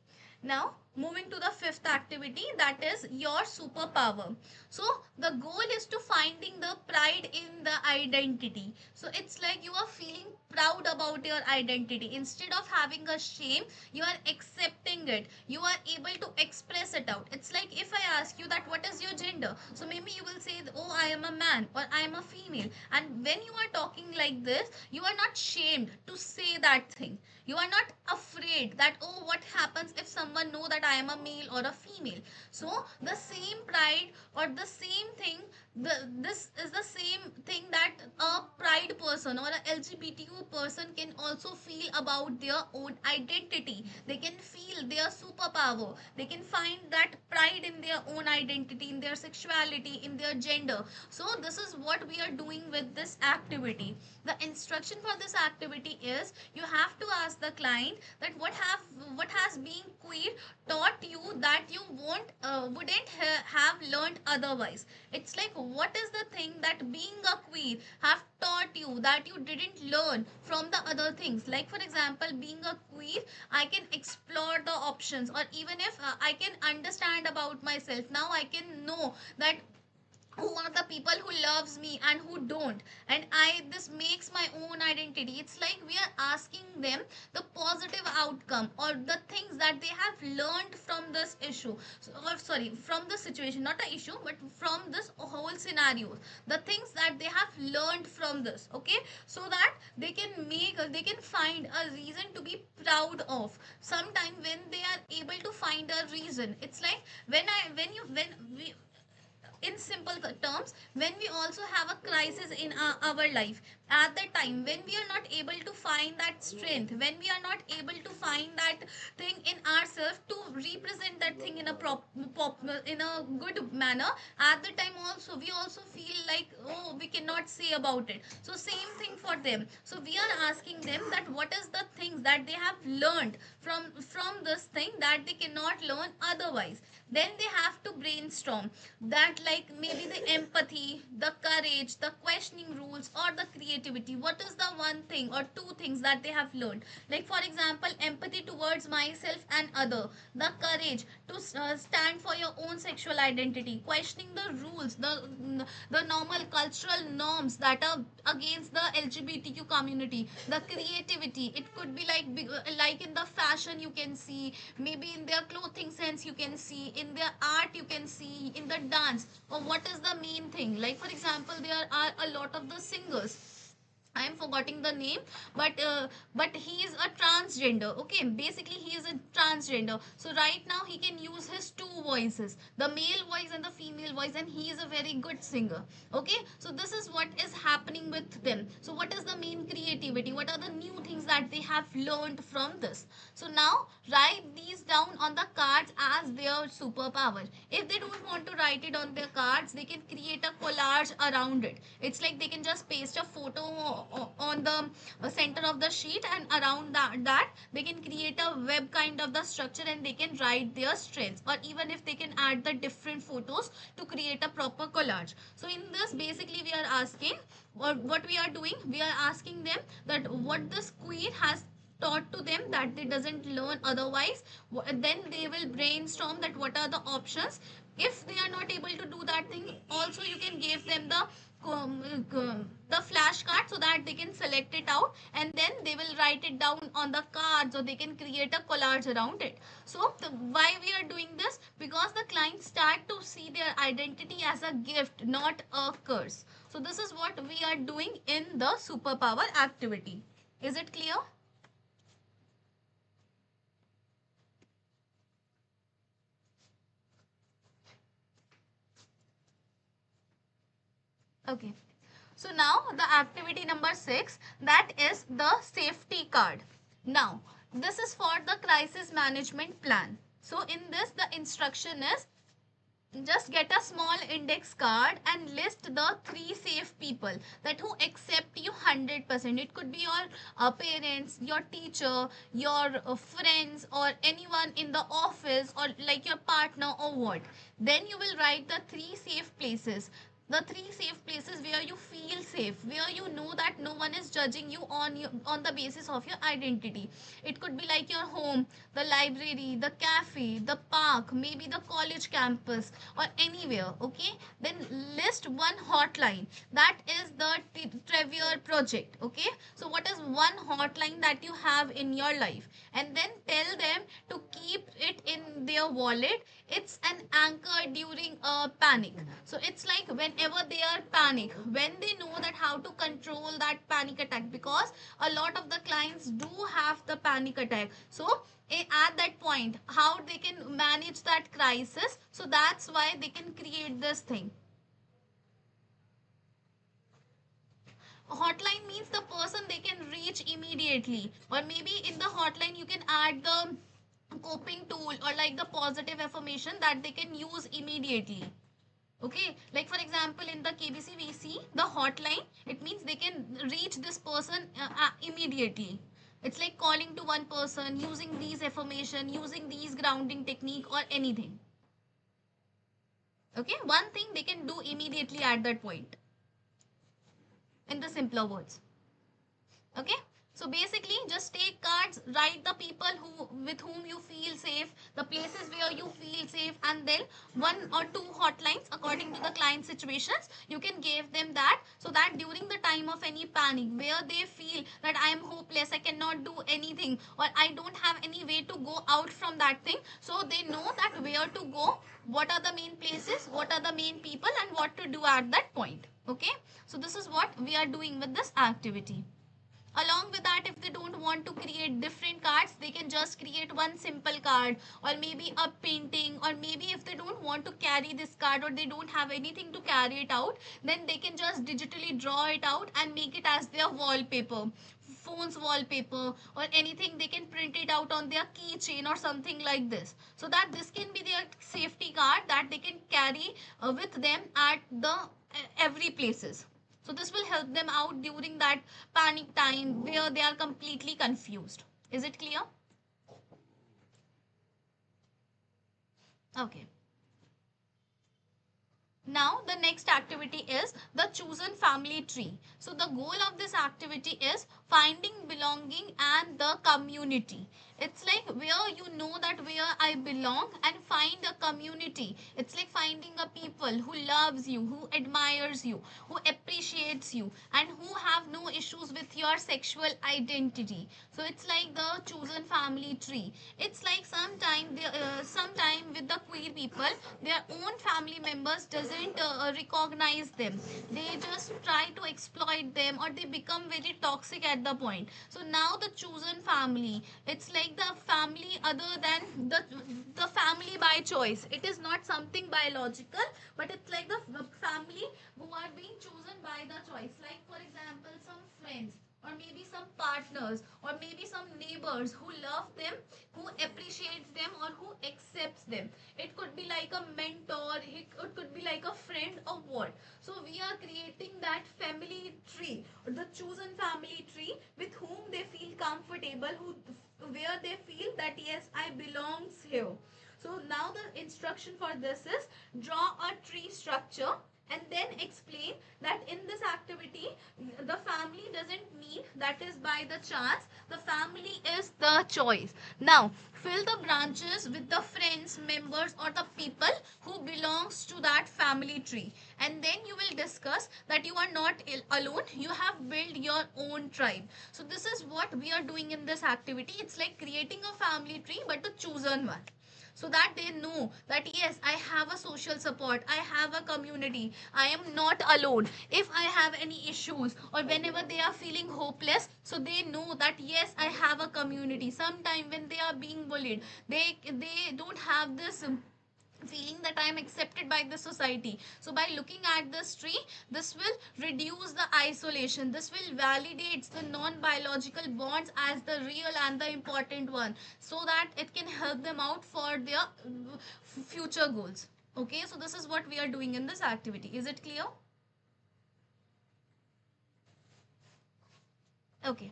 S1: Now, moving to the fifth activity, that is your superpower. So, the goal is to finding the pride in the identity. So, it's like you are feeling proud about your identity. Instead of having a shame, you are accepting it. You are able to express it out. It's like if I ask you that what is your gender? So, maybe you will say, oh, I am a man or I am a female. And when you are talking like this, you are not shamed to say that thing. You are not afraid that oh, what happens if someone know that I am a male or a female. So the same pride or the same thing, this is the same thing that a pride person or a LGBTQ person can also feel about their own identity. They can feel their superpower, they can find that pride in their own identity, in their sexuality, in their gender. So this is what we are doing with this activity. The instruction for this activity is you have to ask the client that what has been queer taught you that you wouldn't have learned otherwise. It's like what is the thing that being a queer have taught you that you didn't learn from the other things. Like for example, being a queer, I can explore the options, or even if I can understand about myself, now I can know that who are the people who loves me and who don't, and I this makes my own identity. It's like we are asking them the positive outcome or the things that they have learned from this issue, so, or sorry, from the situation, not an issue but from this whole scenario, the things that they have learned from this. Okay, so that they can find a reason to be proud of. Sometime when they are able to find a reason, it's like when we in simple terms, when we also have a crisis in our life, at that time when we are not able to find that strength, when we are not able to find that thing in ourselves to represent that thing in a in a good manner, at the time also we also feel like oh, we cannot say about it. So same thing for them. So we are asking them that what is the things that they have learned from this thing that they cannot learn otherwise. Then they have to brainstorm that, like maybe the empathy, the courage, the questioning rules, or the creativity. What is the one thing or two things that they have learned? Like for example, empathy towards myself and other, the courage to stand for your own sexual identity, questioning the rules, the normal cultural norms that are against the LGBTQ community, the creativity. It could be like in the fashion you can see, maybe in their clothing sense you can see, in their art you can see, in the dance. Or what is the main thing? Like for example, there are a lot of the singers, I am forgetting the name, but he is a transgender. Okay, basically he is a transgender. So right now he can use his two voices, the male voice and the female voice, and he is a very good singer. Okay, so this is what is happening with them. So what is the main creativity? What are the new things that they have learned from this? So now write these down on the cards as their superpower. If they don't want to write it on their cards, they can create a collage around it. It's like they can just paste a photo on the center of the sheet, and around that they can create a web kind of the structure, and they can write their strengths, or even if they can add the different photos to create a proper collage. So in this, basically we are asking, or what we are doing, we are asking them that what this queen has taught to them that they doesn't learn otherwise. Then they will brainstorm that what are the options. If they are not able to do that thing, also you can give them the flashcard so that they can select it out, and then they will write it down on the cards, or they can create a collage around it. So why we are doing this? Because the clients start to see their identity as a gift, not a curse. So this is what we are doing in the superpower activity. Is it clear? Okay. So now the activity number 6, that is the safety card. Now this is for the crisis management plan. So in this, the instruction is just get a small index card and list the three safe people that who accept you 100%. It could be your parents, your teacher, your friends, or anyone in the office, or like your partner, or what. Then you will write the three safe places, the three safe places where you feel safe, where you know that no one is judging you on the basis of your identity. It could be like your home, the library, the cafe, the park, maybe the college campus, or anywhere. Okay, then list one hotline. That is the Trevor project. Okay, so what is one hotline that you have in your life, and then tell them to keep it in their wallet. It's an anchor during a panic. So it's like whenever they are panic, when they know that how to control that panic attack, because a lot of the clients do have the panic attack. So at that point, how they can manage that crisis, so that's why they can create this thing. Hotline means the person they can reach immediately, or maybe in the hotline you can add the coping tool, or like the positive affirmation that they can use immediately. Okay, like for example in the KBC we see the hotline, it means they can reach this person immediately. It's like calling to one person, using these affirmation, using these grounding technique, or anything. Okay, one thing they can do immediately at that point, in the simpler words. Okay, so basically just take cards, write the people who with whom you feel safe, the places where you feel safe, and then one or two hotlines according to the client situations. You can give them that, so that during the time of any panic where they feel that I am hopeless, I cannot do anything, or I don't have any way to go out from that thing, so they know that where to go, what are the main places, what are the main people, and what to do at that point. Okay, so this is what we are doing with this activity. Along with that, if they don't want to create different cards, they can just create one simple card, or maybe a painting, or maybe if they don't want to carry this card, or they don't have anything to carry it out, then they can just digitally draw it out and make it as their wallpaper, phone's wallpaper, or anything. They can print it out on their keychain or something like this, so that this can be their safety card that they can carry with them at the every places. So this will help them out during that panic time where they are completely confused. Is it clear? Okay. Now the next activity is the chosen family tree. So the goal of this activity is finding belonging and the community. It's like where you know that where I belong and find a community. It's like finding a people who loves you, who admires you, who appreciates you, and who have no issues with your sexual identity. So it's like the chosen family tree. It's like sometime with the queer people, their own family members doesn't recognize them. They just try to exploit them, or they become very toxic at the point. So now the chosen family, it's like the family other than the family by choice. It is not something biological, but it's like the family who are being chosen by the choice. Like for example, some friends, or maybe some partners, or maybe some neighbors who love them, who appreciates them, or who accepts them. It could be like a mentor, it could be like a friend, or what. So we are creating that family tree, or the chosen family tree, with whom they feel comfortable, who where they feel that yes, I belongs here. So now the instruction for this is draw a tree structure, and then explain that in this activity the family doesn't mean that is by the chance. The family is the choice. Now fill the branches with the friends, members, or the people who belongs to that family tree, and then you will discuss that you are not alone. You have built your own tribe. So this is what we are doing in this activity. It's like creating a family tree, but the chosen one, so that they know that yes, I have a social support, I have a community, I am not alone. If I have any issues, or whenever they are feeling hopeless, so they know that yes, I have a community. Sometime when they are being bullied, they don't have this feeling that I am accepted by the society. So by looking at this tree, this will reduce the isolation. This will validate the non-biological bonds as the real and the important one, so that it can help them out for their future goals. Okay, so this is what we are doing in this activity. Is it clear? Okay.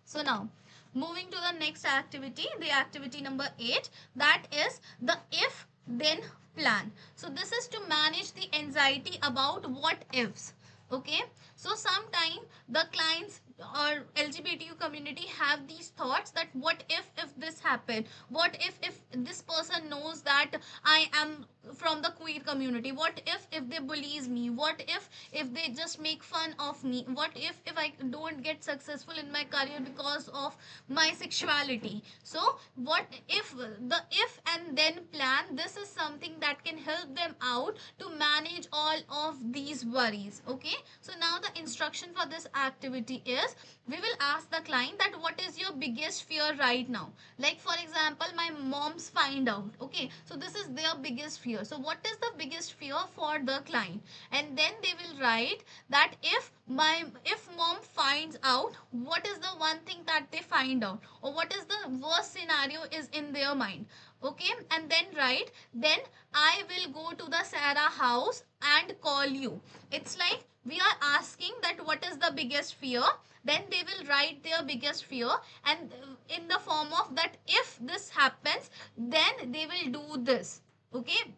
S1: So now, moving to the next activity, the activity number 8, that is the if then plan. So this is to manage the anxiety about what ifs. Okay, so sometime the clients or LGBTQ community have these thoughts that what if this happened, what if this person knows that I am from the queer community, what if they bullies me, what if they just make fun of me, what if I don't get successful in my career because of my sexuality. So what if the if and then plan, this is something that can help them out to manage all of these worries. Okay, so now the instruction for this activity is, we will ask the client that what is your biggest fear right now. Like for example, my mom's find out. Okay, so this is their biggest fear. So what is the biggest fear for the client? And then they will write that if mom finds out, what is the one thing that they find out, or what is the worst scenario is in their mind. Okay, and then write, then I will go to the Sarah house and call you. It's like we are asking that what is the biggest fear, then they will write their biggest fear, and in the form of that if this happens, then they will do this. Okay,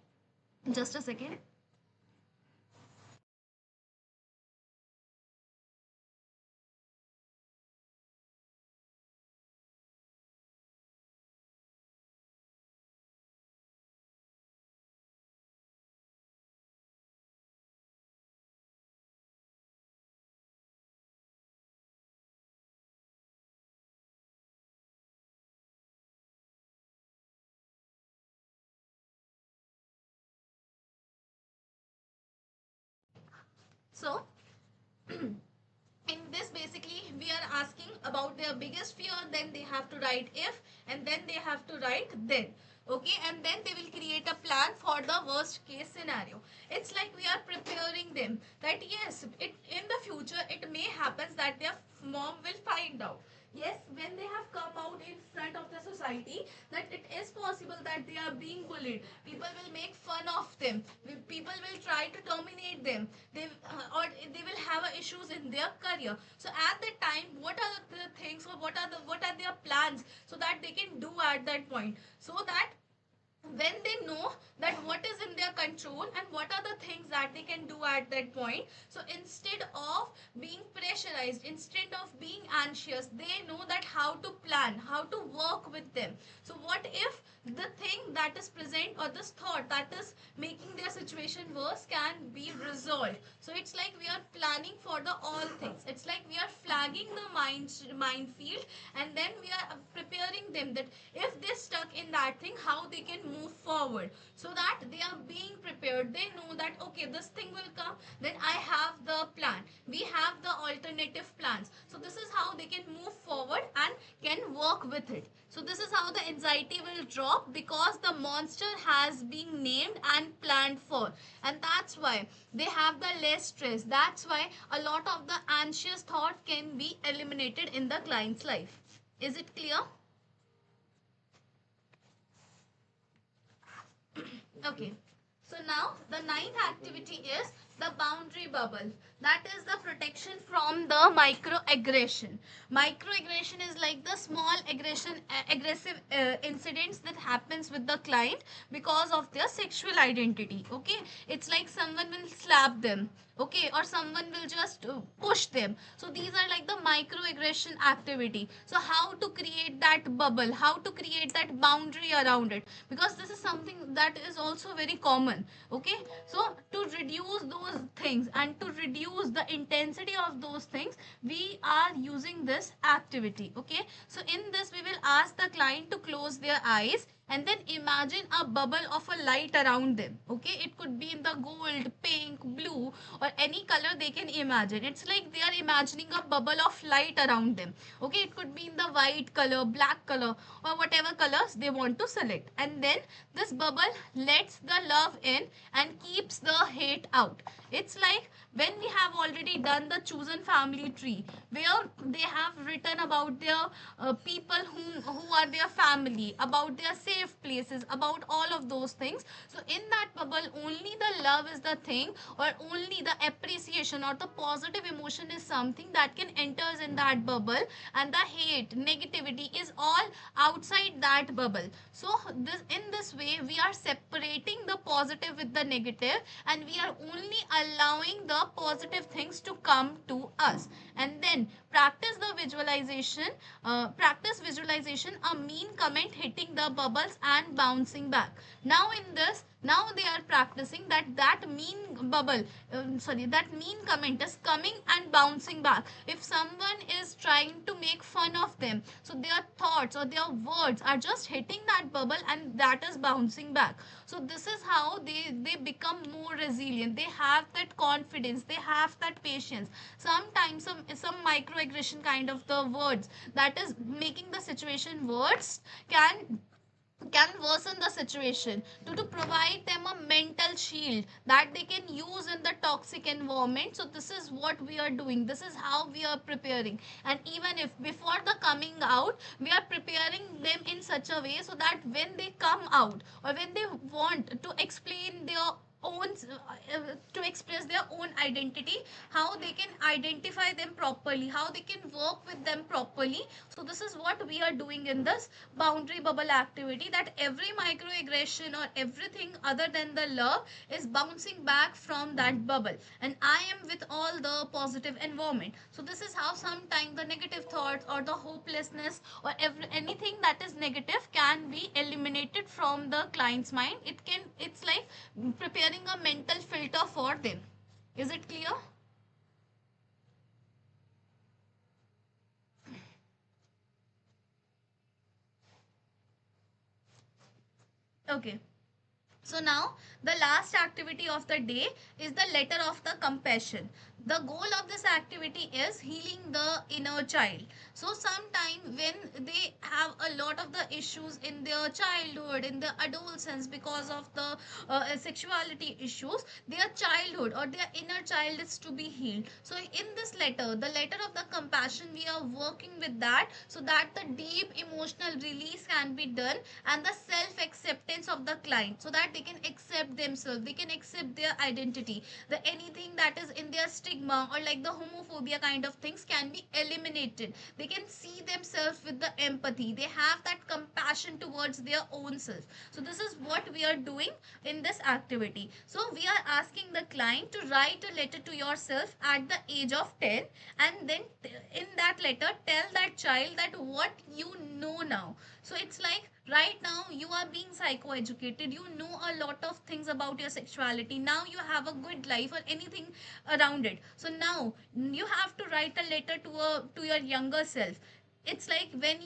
S1: just a second. So in this basically we are asking about their biggest fear, then they have to write if, and then they have to write then. Okay, and then they will create a plan for the worst case scenario. It's like we are preparing them that yes, it in the future it may happen that their mom will find out. Yes, when they have come out in front of the society, that it is possible that they are being bullied, people will make fun of them, people will try to dominate them, or they will have issues in their career. So at that time, what are the things, or what are their plans, so that they can do at that point, so that when they know that what is in their control and what are the things that they can do at that point. So instead of being pressurized, instead of being anxious, they know that how to plan, how to work with them. So what if the thing that is present, or this thought that is making their situation worse, can be resolved? So it's like we are planning for the all things. It's like we are flagging the minefield, and then we are preparing them that if they stuck in that thing, how they can move forward, so that they are being prepared. They know that okay, this thing will come, then I have the plan, we have the alternative plans. So this is how they can move forward and can work with it. So this is how the anxiety will drop, because the monster has been named and planned for, and that's why they have the less stress. That's why a lot of the anxious thought can be eliminated in the client's life. Is it clear? Okay. So now the ninth activity is the boundary bubble. That is the protection from the microaggression. Microaggression is like the small aggressive incidents that happens with the client because of their sexual identity. Okay, it's like someone will slap them. Okay, or someone will just push them. So these are like the microaggression activity. So how to create that bubble, how to create that boundary around it, because this is something that is also very common. Okay, so to reduce those things and to reduce the intensity of those things, we are using this activity. Okay, so in this we will ask the client to close their eyes and then imagine a bubble of a light around them. Okay, it could be in the gold, pink, blue, or any color they can imagine. It's like they are imagining a bubble of light around them. Okay, it could be in the white color, black color, or whatever colors they want to select. And then this bubble lets the love in and keeps the hate out. It's like when we have already done the chosen family tree, where they have written about their people who are their family, about their safe places, about all of those things. So in that bubble, only the love is the thing, or only the appreciation or the positive emotion is something that can enters in that bubble, and the hate, negativity is all outside that bubble. So this, in this way, we are separating the positive with the negative, and we are only allowing the positive things to come to us. And then practice visualization, a mean comment hitting the bubbles and bouncing back. Now in this, now they are practicing that mean bubble, that mean comment is coming and bouncing back. If someone is trying to make fun of them, so their thoughts or their words are just hitting that bubble and that is bouncing back. So this is how they become more resilient. They have that confidence, they have that patience. Sometimes some microaggression kind of the words that is making the situation worse can worsen the situation, to provide them a mental shield that they can use in the toxic environment. So this is what we are doing, this is how we are preparing. And even if before the coming out, we are preparing them in such a way so that when they come out, or when they want to explain their own to express their own identity, how they can identify them properly, how they can work with them properly. So this is what we are doing in this boundary bubble activity, that every microaggression or everything other than the love is bouncing back from that bubble, and I am with all the positive environment. So this is how sometimes the negative thoughts or the hopelessness or anything that is negative can be eliminated from the client's mind. It's like preparing a mental filter for them. Is it clear? Okay. So now the last activity of the day is the letter of the compassion. The goal of this activity is healing the inner child. So sometime when they have a lot of the issues in their childhood, in the adolescence, because of the sexuality issues, their childhood or their inner child is to be healed. So in this letter, the letter of the compassion, we are working with that, so that the deep emotional release can be done, and the self acceptance of the client, so that they can accept themselves, they can accept their identity, the anything that is in their stigma stigma or like the homophobia kind of things can be eliminated. They can see themselves with the empathy. They have that compassion towards their own self. So this is what we are doing in this activity. So we are asking the client to write a letter to yourself at the age of 10, and then in that letter tell that child that what you know now. So it's like right now you are being psychoeducated, you know a lot of things about your sexuality, now you have a good life or anything around it. So now you have to write a letter to your younger self. It's like when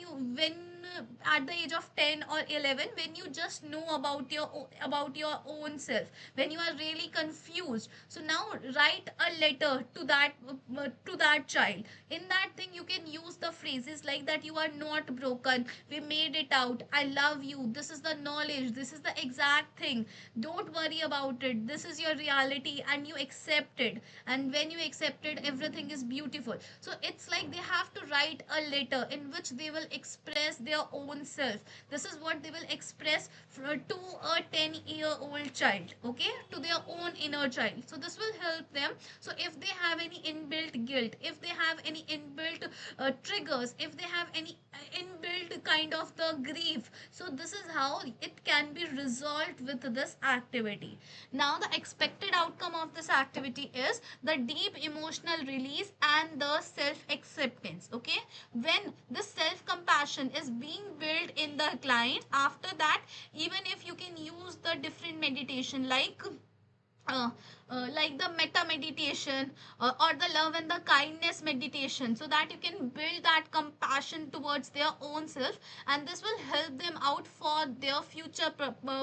S1: at the age of 10 or 11, when you just know about your own self, when you are really confused. So now write a letter to that child. In that thing you can use the phrases like that: you are not broken, we made it out, I love you, this is the knowledge, this is the exact thing, don't worry about it, this is your reality and you accept it, and when you accept it everything is beautiful. So it's like they have to write a letter in which they will express their own self. This is what they will express to a 10-year-old child, okay, to their own inner child. So this will help them. So if they have any inbuilt guilt, if they have any inbuilt triggers, if they have any inbuilt kind of the grief, so this is how it can be resolved with this activity. Now the expected outcome of this activity is the deep emotional release and the self acceptance. Okay, when the self compassion is being built in the client, after that, even if you can use the different meditation uh, like the metta meditation or the love and the kindness meditation, so that you can build that compassion towards their own self, and this will help them out for their future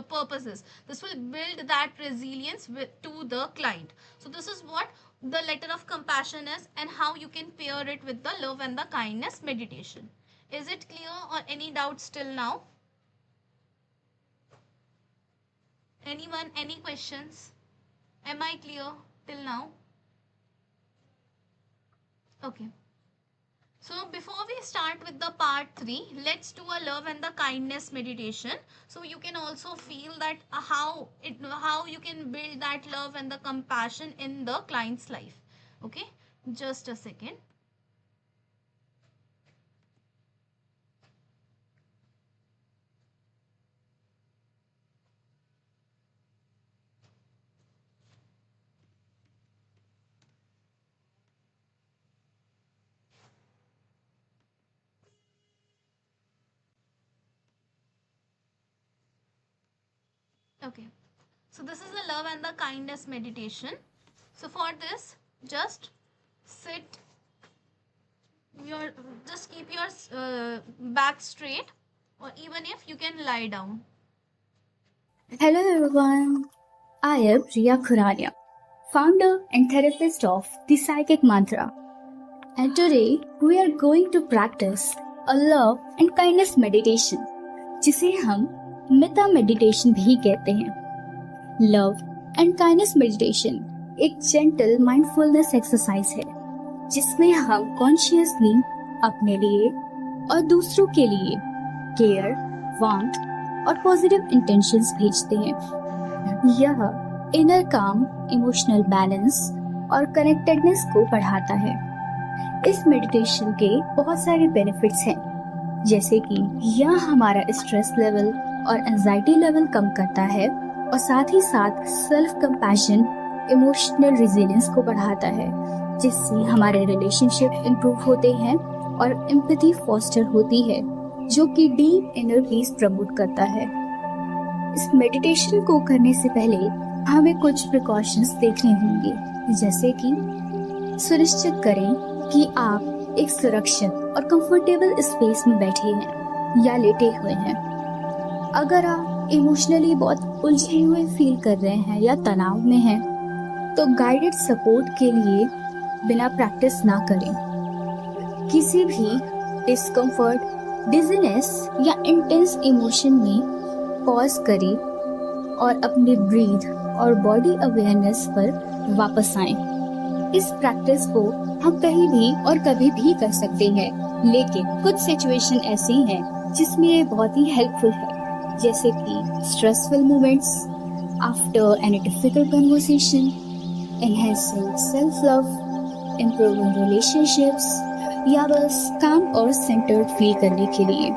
S1: purposes. This will build that resilience to the client. So this is what the letter of compassion is, and how you can pair it with the love and the kindness meditation. Is it clear, or any doubts still now? Anyone, any questions? Am I clear till now? Okay. So before we start with the part 3, let's do a love and the kindness meditation. So you can also feel that how you can build that love and the compassion in the client's life. Okay, just a second. Okay, so this is the love and the kindness meditation. So for this, just sit your, just keep your back straight, or even if you can lie down.
S3: Hello everyone, I am Riya Khurania, founder and therapist of the Psychicc Mantraa. And today we are going to practice a love and kindness meditation, जिसे हम Meta meditation भी कहते हैं। Love and kindness meditation एक gentle mindfulness exercise है, जिसमें हम consciously अपने लिए और दूसरों के लिए केयर, वार्मथ और पॉजिटिव इंटेंशंस भेजते हैं। यह इनर काम, इमोशनल बैलेंस और कनेक्टेडनेस को बढ़ाता है। इस मेडिटेशन के बहुत सारे बेनिफिट्स हैं, जैसे कि यह हमारा स्ट्रेस लेवल और एंजाइटी लेवल कम करता है, और साथ ही साथ सेल्फ कंपैशन, इमोशनल रेजिलियंस को बढ़ाता है, जिससे हमारे रिलेशनशिप इम्प्रूव होते हैं और एम्पैथी फोस्टर होती है, जो कि डीप इनर पीस प्रमोट करता है। इस मेडिटेशन को करने से पहले हमें कुछ प्रिकॉशंस देखने होंगे, जैसे कि सुनिश्चित करें कि आप एक सुरक्षित और कंफर्टेबल स्पेस में बैठे हैं या लेटे हुए हैं। अगर आप इमोशनली बहुत उलझे हुए फील कर रहे हैं या तनाव में हैं, तो गाइडेड सपोर्ट के लिए बिना प्रैक्टिस ना करें। किसी भी डिस्कम्फर्ट, डिजीनेस या इंटेंस इमोशन में पॉज करें और अपने ब्रीथ और बॉडी अवेयरनेस पर वापस आएं। इस प्रैक्टिस को हम कहीं भी और कभी भी कर सकते हैं, लेकिन कुछ सिचुएशन ऐसी हैं जिसमें ये बहुत ही हेल्पफुल है, जैसे कि stressful moments, after any difficult conversation, enhancing self love, improving relationships या बस काम और सेंटर्ड फील करने के लिए।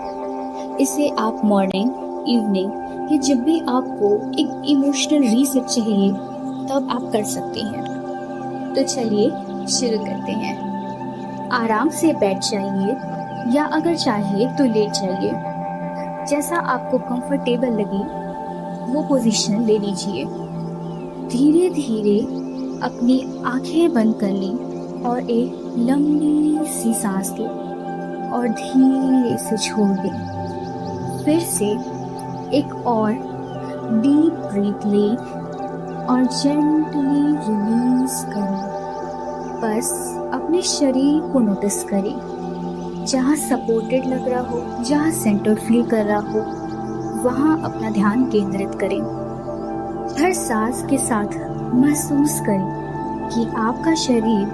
S3: इसे आप मॉर्निंग, इवनिंग या जब भी आपको एक इमोशनल रीसेट चाहिए तब आप कर सकते हैं। तो चलिए शुरू करते हैं। आराम से बैठ जाइए या अगर चाहिए तो लेट जाइए। जैसा आपको कंफर्टेबल लगे वो पोजीशन ले लीजिए। धीरे धीरे अपनी आंखें बंद कर लें और एक लंबी सी सांस लें और धीरे से छोड़ दें। फिर से एक और डीप ब्रीथ लें और जेंटली रिलीज करें। बस अपने शरीर को नोटिस करें। जहाँ सपोर्टेड लग रहा हो, जहाँ सेंटर्ड फील कर रहा हो, वहाँ अपना ध्यान केंद्रित करें। हर सांस के साथ महसूस करें कि आपका शरीर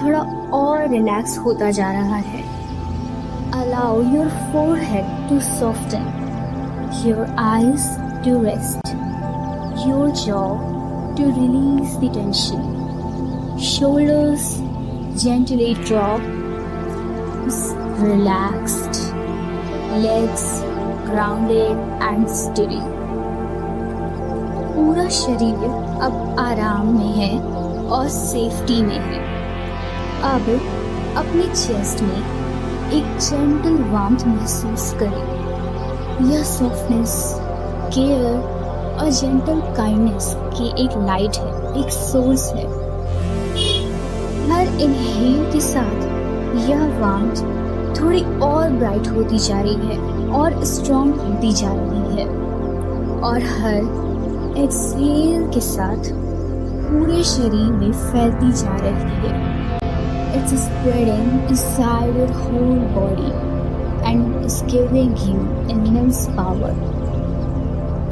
S3: थोड़ा और रिलैक्स होता जा रहा है। Allow your forehead to soften, your eyes to rest, your jaw to release the tension. Shoulders gently drop, relaxed, legs grounded and steady. पूरा शरीर अब आराम में है और सेफ्टी में है। अब अपने चेस्ट में एक जेंटल वार्मथ महसूस करें। यह सॉफ्टनेस, केयर और जेंटल काइंडनेस की एक लाइट है, एक सोर्स है। हर इनहेल के साथ यह वार्मथ थोड़ी और ब्राइट होती जा रही है और स्ट्रॉन्ग होती जा रही है और हर एक्सहेल के साथ पूरे शरीर में फैलती जा रही है। It's spreading inside your whole body and is giving you immense power.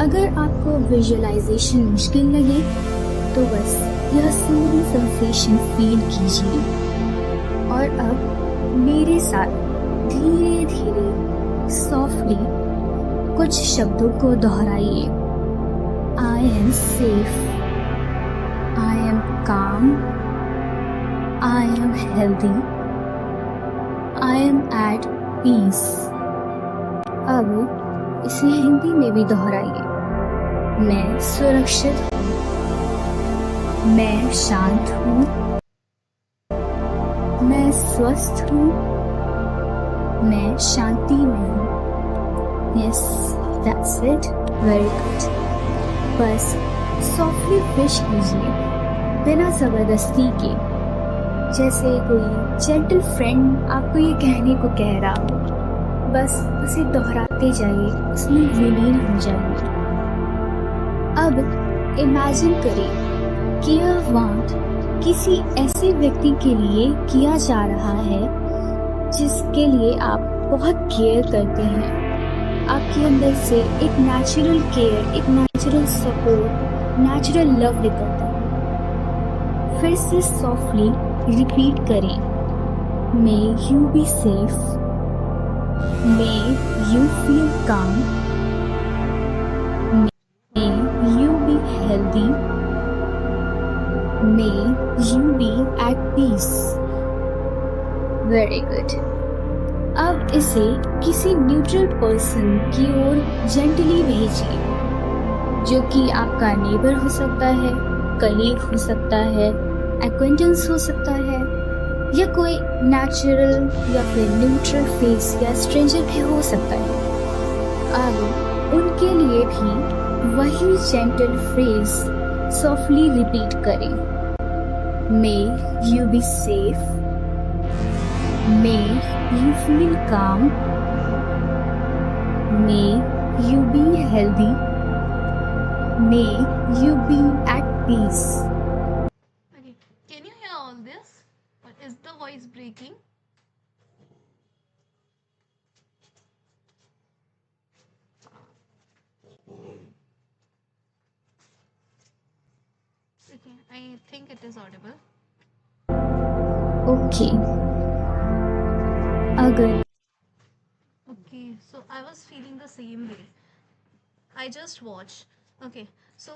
S3: अगर आपको विजुअलाइजेशन मुश्किल लगे तो बस यह सूदी सेंसेशन फील कीजिए और अब मेरे साथ धीरे धीरे सॉफ्टली कुछ शब्दों को दोहराइए। I am safe, I am calm, I am healthy, I am at peace. अब इसे हिंदी में भी दोहराइए। मैं सुरक्षित हूँ, मैं शांत हूँ, मैं स्वस्थ हूँ, मैं शांति में हूँ। Yes, that's it. Very good. बस सॉफ्टली विश कीजिए बिना जबरदस्ती के, जैसे कोई जेंटल फ्रेंड आपको ये कहने को कह रहा हो। बस उसे दोहराते जाइए, उसमें विलीन हो जाइए। अब इमेजिन करें कि यह वांट किसी ऐसे व्यक्ति के लिए किया जा रहा है जिसके लिए आप बहुत केयर करते हैं। आपके अंदर से एक नेचुरल केयर, एक नेचुरल सपोर्ट, नेचुरल लव निकलता है। फिर से सॉफ्टली रिपीट करें, may you be safe, may you feel calm, may you be healthy, may you be at peace. Very good. अब इसे किसी न्यूट्रल पर्सन की ओर जेंटली भेजिए, जो कि आपका नेबर हो सकता है, कलीग हो सकता है, एक्वेंटेंस हो सकता है या कोई नेचुरल या फिर न्यूट्रल फेस या स्ट्रेंजर भी हो सकता है। अब उनके लिए भी वही जेंटल फ्रेज सॉफ्टली रिपीट करें, may you be safe, May you feel calm. May you be healthy. May you be at peace.
S1: Okay, can you hear all this? Or is the voice breaking? Okay, I think it is audible.
S3: Okay. अगर
S1: Okay, so I was feeling the same way. I just watched. Okay, so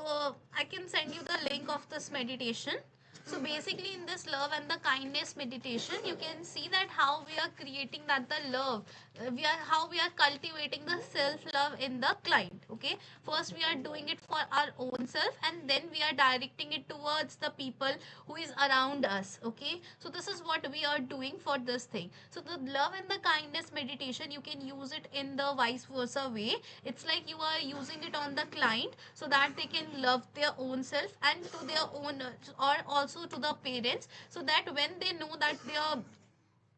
S1: I can send you the link of this meditation. So basically in this love and the kindness meditation, you can see that how we are creating that the love, how we are cultivating the self love in the client. Okay, first we are doing it for our own self, and then we are directing it towards the people who is around us. Okay, so this is what we are doing for this thing. So the love and the kindness meditation, you can use it in the vice versa way. It's like you are using it on the client so that they can love their own self, and to their own, or also to the parents, so that when they know that their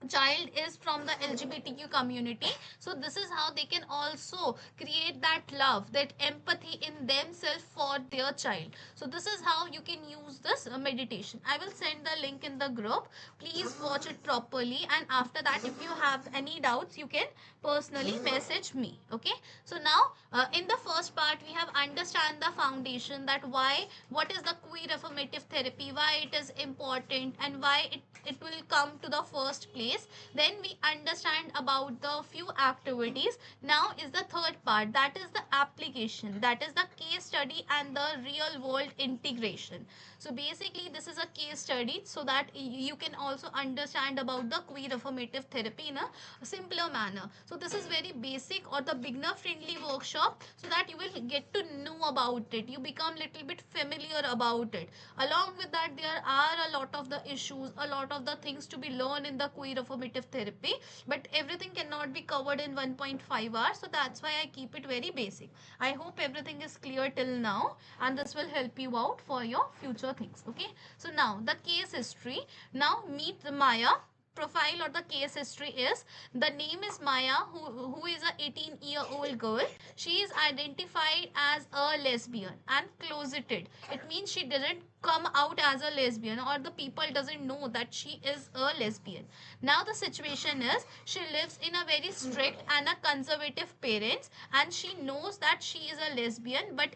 S1: child is from the LGBTQ community, so this is how they can also create that love, that empathy in themselves for their child. So this is how you can use this meditation. I will send the link in the group. Please watch it properly, and after that, if you have any doubts, you can personally message me. Okay, so now in the first part we have understand the foundation, that why, what is the queer affirmative therapy, why it is important, and why it will come to the first place. Then we understand about the few activities. Now is the third part, that is the application, that is the case study and the real world integration. So basically this is a case study, so that you can also understand about the queer affirmative therapy in a simpler manner. So this is very basic or the beginner friendly workshop, so that you will get to know about it, you become little bit familiar about it. Along with that, there are a lot of the issues, a lot of the things to be learned in the queer affirmative therapy, but everything cannot be covered in 1.5 hours, so that's why I keep it very basic. I hope everything is clear till now, and this will help you out for your future things. Okay, so now the case history. Now meet the Maya. Profile or the case history is, the name is Maya, who is a 18-year-old girl. She is identified as a lesbian and closeted. It means she didn't come out as a lesbian, or the people doesn't know that she is a lesbian. Now the situation is, she lives in a very strict and a conservative parents, and she knows that she is a lesbian, but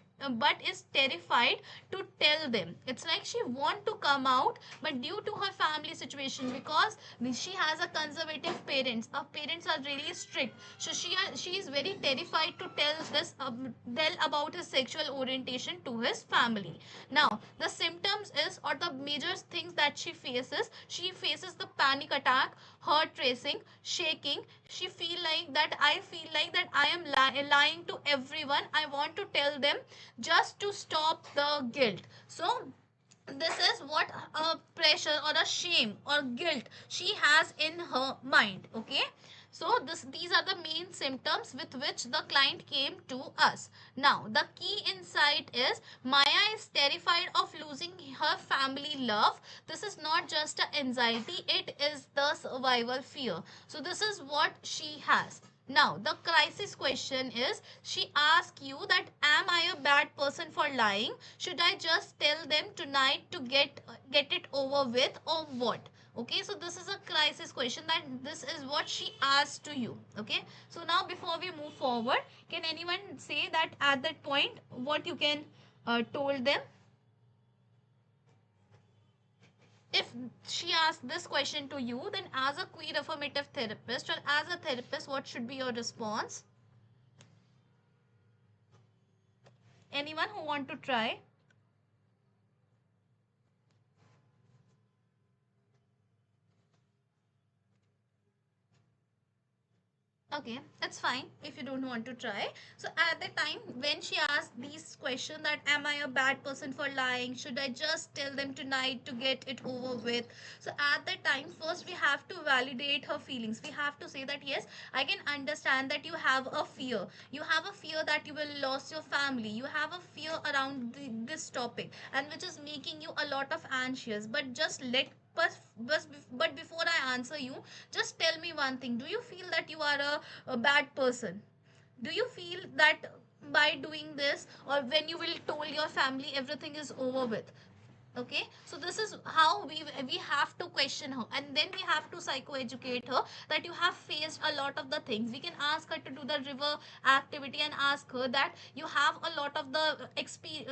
S1: is terrified to tell them. It's like she want to come out, but due to her family situation, because she has a conservative parents, her parents are really strict, so she is very terrified to tell about his sexual orientation to his family. Now the symptoms is, or the major things that she faces the panic attack, heart racing, shaking. She feel like that I am lying to everyone, I want to tell them just to stop the guilt. So this is what a pressure or a shame or guilt she has in her mind. Okay, so these are the main symptoms with which the client came to us. Now the key insight is, Maya is terrified of losing her family love. This is not just an anxiety, it is the survival fear. So this is what she has. Now the crisis question is, she asks you that, am I a bad person for lying? Should I just tell them tonight to get it over with, or what? Okay, so this is a crisis question, that this is what she asked to you. Okay, so now before we move forward, can anyone say that at that point what you can told them? If she asked this question to you, then as a queer affirmative therapist or as a therapist, what should be your response? Anyone who want to try? Okay, it's fine if you don't want to try. So at the time when she asked these questions, that am I a bad person for lying, should I just tell them tonight to get it over with? So at the time, first we have to validate her feelings. We have to say that yes, I can understand that you have a fear. You have a fear that you will lose your family. You have a fear around this topic, and which is making you a lot of anxious. But just let but, but before I answer you, just tell me one thing. Do you feel that you are a bad person? Do you feel that by doing this, or when you will told your family, everything is over with? Okay, so this is how we have to question her, and then we have to psychoeducate her, that you have faced a lot of the things. We can ask her to do the river activity, and ask her that you have a lot of the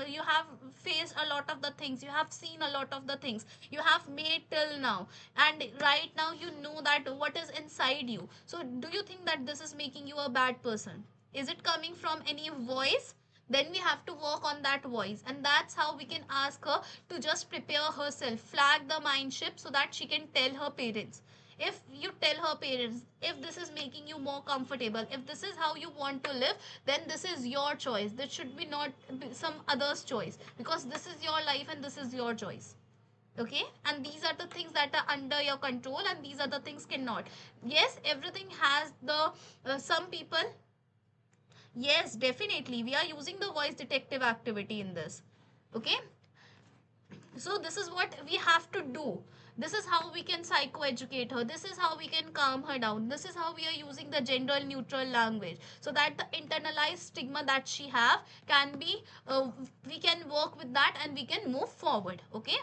S1: you have faced a lot of the things, you have seen a lot of the things you have made till now, and right now you know that what is inside you. So do you think that this is making you a bad person? Is it coming from any voice Then we have to work on that voice, and that's how we can ask her to just prepare herself, flag the mind ship so that she can tell her parents. If you tell her parents, if this is making you more comfortable, if this is how you want to live, then this is your choice. This should be not some other's choice, because this is your life and this is your choice. Okay, and these are the things that are under your control, and these are the things cannot. Yes, everything has the some people. Yes, definitely we are using the voice detective activity in this. Okay, so this is what we have to do. This is how we can psychoeducate her. This is how we can calm her down. This is how we are using the gender neutral language, so that the internalized stigma that she have can be we can work with that and we can move forward. Okay,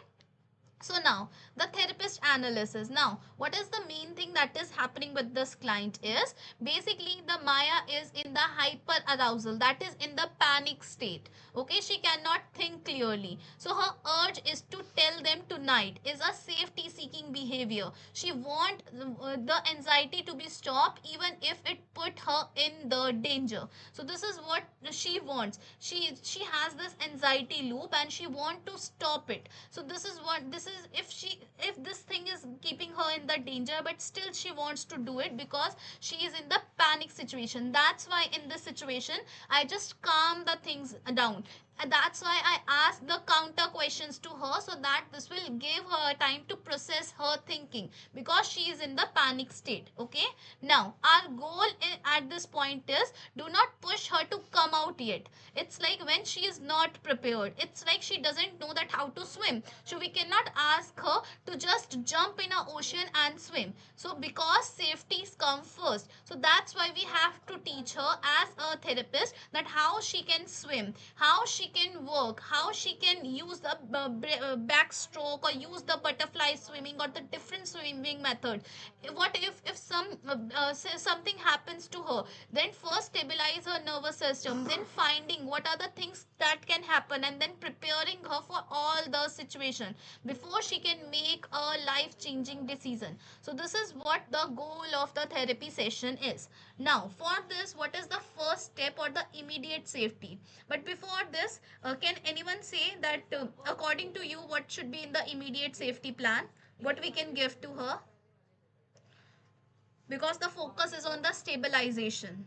S1: so now the therapist analysis. Now what is the main thing that is happening with this client is basically the Maya is in the hyper arousal, that is in the panic state. Okay, she cannot think clearly, so her urge is to tell them tonight is a safety seeking behavior. She want the anxiety to be stopped even if it put her in the danger. So this is what she wants. She has this anxiety loop and she want to stop it. So this is what this is. If this thing is keeping her in the danger, but still she wants to do it because she is in the panic situation. That's why in this situation I just calm the things down, and that's why I ask the counter questions to her, so that this will give her time to process her thinking, because she is in the panic state. Okay, now our goal at this point is, do not push her to come out yet. It's like when she is not prepared, it's like she doesn't know that how to swim, so we cannot ask her to just jump in a ocean and swim. So because safety come first, so that's why we have to teach her as a therapist that how she can swim, how she can work, how she can use the backstroke, or use the butterfly swimming, or the different swimming method. What if say something happens to her, then first stabilize her nervous system, then finding what are the things that can happen, and then preparing her for all the situation before she can make a life changing decision. So this is what the goal of the therapy session is. Now for this, what is the first step or the immediate safety? But before this, can anyone say that according to you, what should be in the immediate safety plan, what we can give to her, because the focus is on the stabilization.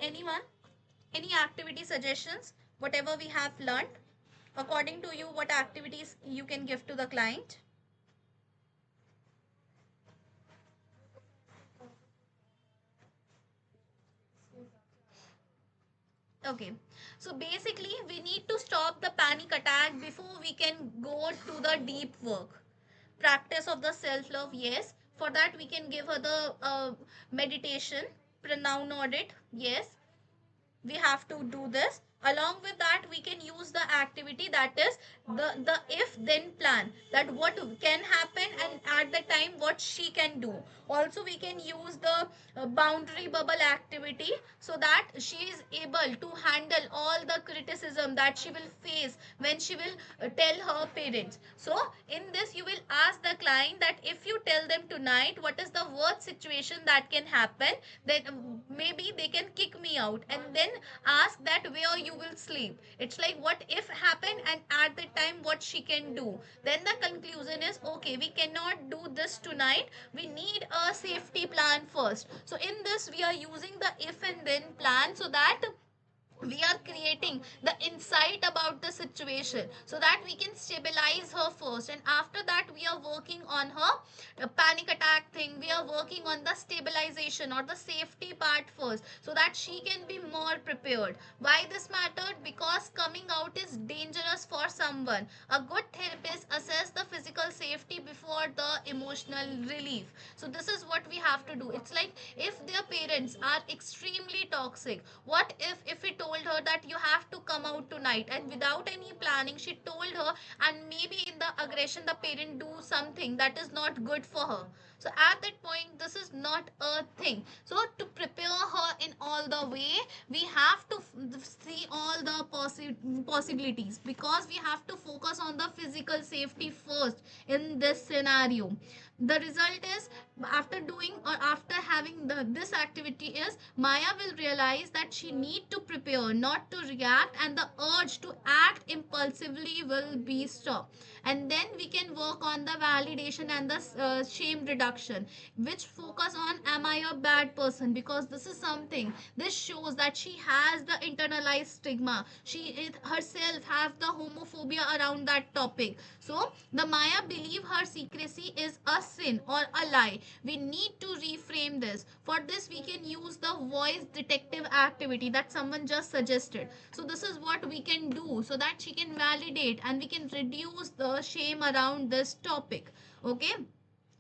S1: Anyone? Any activity suggestions? Whatever we have learned, according to you, what activities you can give to the client? Okay, so basically we need to stop the panic attack before we can go to the deep work. Practice of the self-love, yes. For that we can give her the meditation, pronoun audit, yes. We have to do this. Along with that, we can use the activity, that is the if then plan, that what can happen and at the time what she can do. Also we can use the boundary bubble activity, so that she is able to handle all the criticism that she will face when she will tell her parents. So in this you will ask the client that if you tell them tonight what is the worst situation that can happen, then maybe they can kick me out, and then ask that where you will sleep. It's like what if happen and at the time what she can do. Then the conclusion is, okay, we cannot do this tonight, we need a safety plan first. So in this we are using the if and then plan, so that we are creating the insight about the situation, so that we can stabilize her first, and after that we are working on her panic attack thing. We are working on the stabilization or the safety part first, so that she can be more prepared. Why this mattered? Because coming out is dangerous for someone. A good therapist assess the physical safety before the emotional relief. So this is what we have to do. It's like if their parents are extremely toxic, what if we told her that you have to come out tonight, and without any planning she told her, and maybe in the aggression the parent do something that is not good for her. So at that point this is not a thing. So to prepare her in all the way, we have to see all the possibilities, because we have to focus on the physical safety first in this scenario. The result is, after doing or after having this activity is, Maya will realize that she need to prepare, not to react, and the urge to act impulsively will be stopped. And then we can work on the validation and the shame reduction, which focus on, am I a bad person? Because this is something, this shows that she has the internalized stigma, herself have the homophobia around that topic. So the Maya believe her secrecy is a sin or a lie. We need to reframe this. For this we can use the voice detective activity that someone just suggested. So this is what we can do, so that she can validate and we can reduce the shame around this topic. Okay,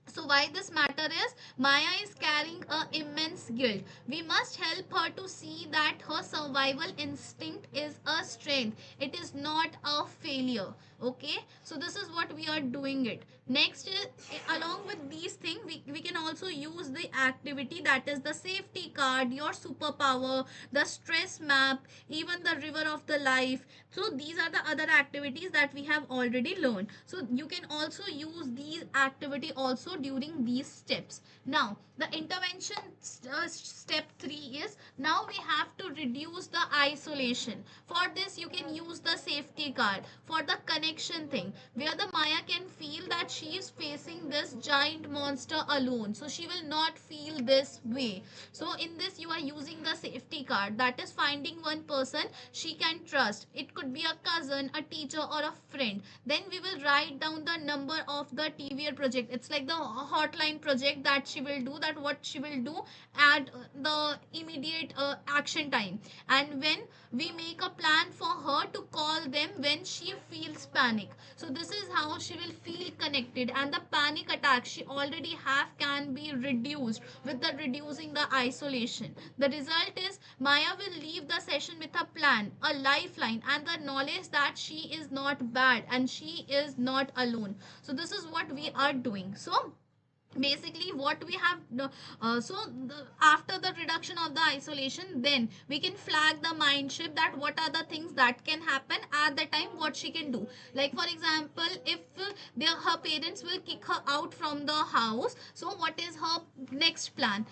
S1: so why this matter is, Maya is carrying a immense guilt. We must help her to see that her survival instinct is a strength, it is not a failure. Okay, so this is what we are doing it. Next is, along with these things, we can also use the activity, that is the safety card, your superpower, the stress map, even the river of the life. So these are the other activities that we have already learned. So you can also use these activity also during these steps. Now the intervention step 3 is, now we have to reduce the isolation. For this you can use the safety card for the connection thing, where the Maya can feel that she is facing this giant monster alone, so she will not feel this way. So in this you are using the safety card, that is finding one person she can trust. It could be a cousin, a teacher, or a friend. Then we will write down the number of the TVR project. It's like the hotline project that she will do, that what she will do at the immediate action time. And when we make a plan for her to call them when she feels panic, so this is how she will feel connected, and the panic attack she already have can be reduced with the reducing the isolation. The result is, Maya will leave the session with a plan, a lifeline, and the knowledge that she is not bad and she is not alone. So this is what we are doing. So basically what we have after the reduction of the isolation, then we can flag the mind shift, that what are the things that can happen at the time, what she can do. Like for example, if her parents will kick her out from the house, so what is her next plan?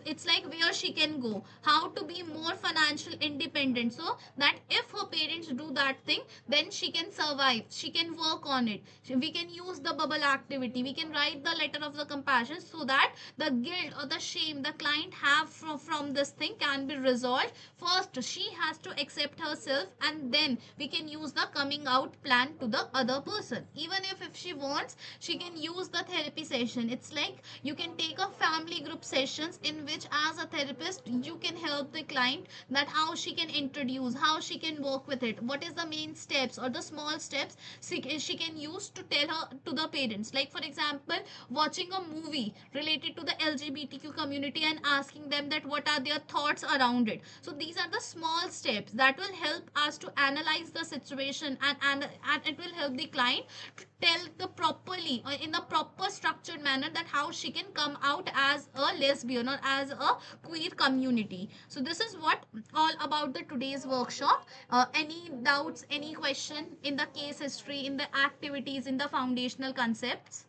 S1: It's like where she can go, how to be more financial independent, so that if her parents do that thing, then she can survive, she can work on it. We can use the bubble activity, we can write the letter of the compassion, so that the guilt or the shame the client have from this thing can be resolved. First she has to accept herself, and then we can use the coming out plan to the other person. Even if she wants, she can use the therapy session. It's like you can take a family group sessions in which as a therapist you can help the client, that how she can introduce, how she can work with it, what is the main steps or the small steps she can use to tell her to the parents. Like for example, watching a movie related to the LGBTQ community and asking them that what are their thoughts around it. So these are the small steps that will help us to analyze the situation, and it will help the client to tell the properly or in the proper structured manner that how she can come out as a lesbian or as a queer community. So this is what all about the today's workshop. Any doubts, any question in the case history, in the activities, in the foundational concepts?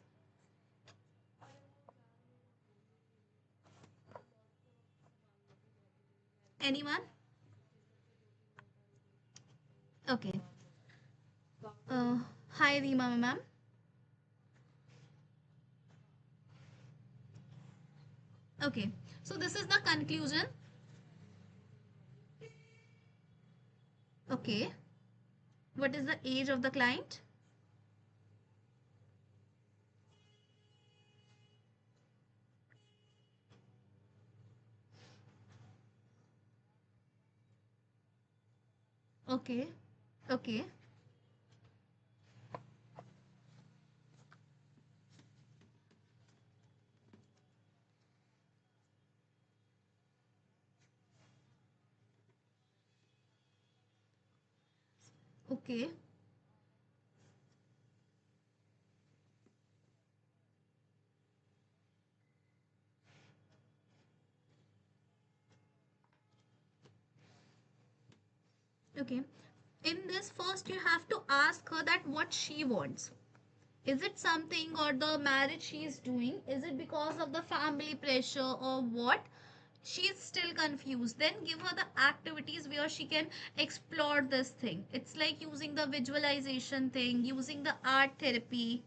S1: Anyone? Okay. Hi Rima ma'am. Okay, so this is the conclusion. Okay, what is the age of the client? Okay, okay, okay, Okay, in this, first you have to ask her that what she wants. Is it something, or the marriage she is doing, is it because of the family pressure or what? She's still confused. Then give her the activities where she can explore this thing. It's like using the visualization thing, using the art therapy.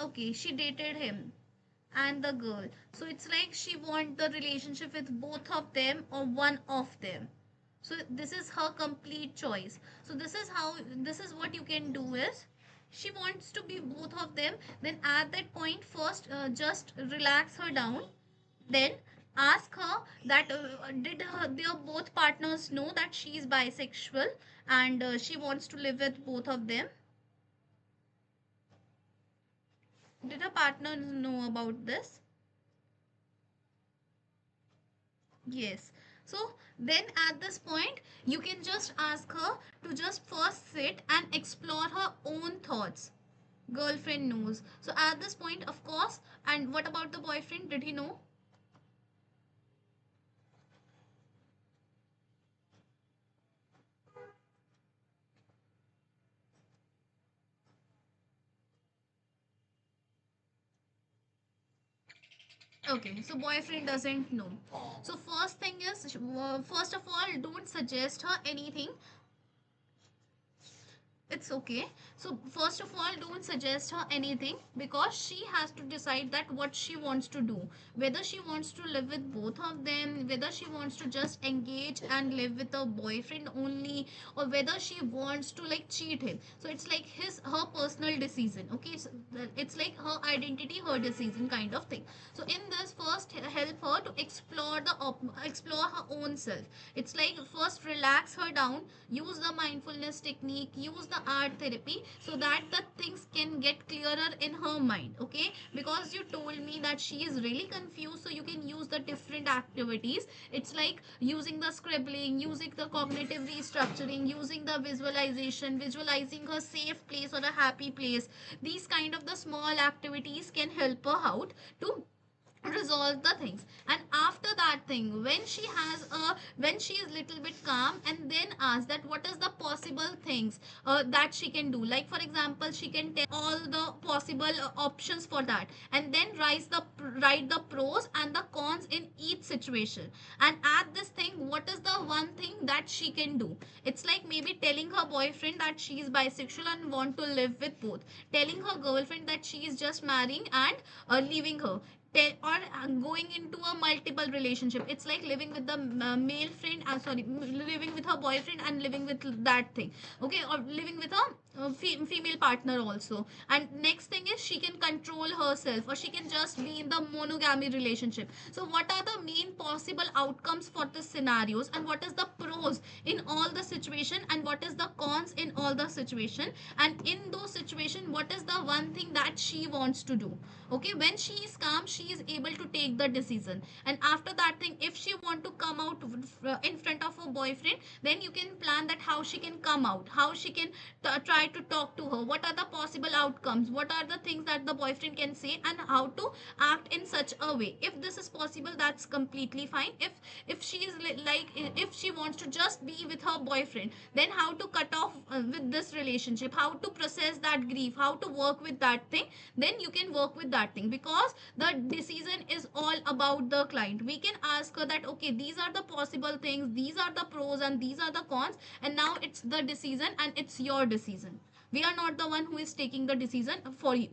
S1: Okay, she dated him and the girl, so it's like she want the relationship with both of them or one of them. So this is her complete choice. So this is what you can do is, she wants to be both of them. Then at that point, first just relax her down. Then ask her that did their both partners know that she is bisexual, and she wants to live with both of them. Did her partner know about this? Yes. So then at this point, you can just ask her to just first sit and explore her own thoughts. Girlfriend knows. So at this point, of course, and what about the boyfriend? Did he know? Okay, so boyfriend doesn't know. So first thing is, first of all, don't suggest her anything. It's okay. So first of all, don't suggest her anything, because she has to decide that what she wants to do, whether she wants to live with both of them, whether she wants to just engage and live with a boyfriend only, or whether she wants to like cheat him. So it's like her personal decision. Okay, so it's like her identity, her decision kind of thing. So in this, first help her to explore her own self. It's like first relax her down, use the mindfulness technique, use the art therapy, so that the things can get clearer in her mind. Okay, because you told me that she is really confused, so you can use the different activities. It's like using the scribbling, using the cognitive restructuring, using the visualization, visualizing her safe place or a happy place. These kind of the small activities can help her out to resolve the things. And after that thing, when she is little bit calm, and then ask that what is the possible things that she can do. Like for example, she can tell all the possible options for that, and then write the pros and the cons in each situation. And at this thing, what is the one thing that she can do? It's like maybe telling her boyfriend that she is bisexual and want to live with both, telling her girlfriend that she is just marrying and leaving her, or going into a multiple relationship. It's like living with the male friend, sorry, living with her boyfriend and living with that thing. Okay, or living with a female partner also. And next thing is, she can control herself, or she can just be in the monogamy relationship. So what are the main possible outcomes for the scenarios, and what is the pros in all the situation, and what is the cons in all the situation, and in those situation, what is the one thing that she wants to do. Okay, when she is calm, she is able to take the decision. And after that thing, if she want to come out in front of her boyfriend, then you can plan that how she can come out, how she can try to talk to her, what are the possible outcomes, what are the things that the boyfriend can say, and how to act in such a way. If this is possible, that's completely fine. If she is like, if she wants to just be with her boyfriend, then how to cut off with this relationship, how to process that grief, how to work with that thing, then you can work with that thing. Because the decision is all about the client. We can ask her that, okay, these are the possible things, these are the pros and these are the cons, and now it's the decision, and it's your decision. We are not the one who is taking the decision for you.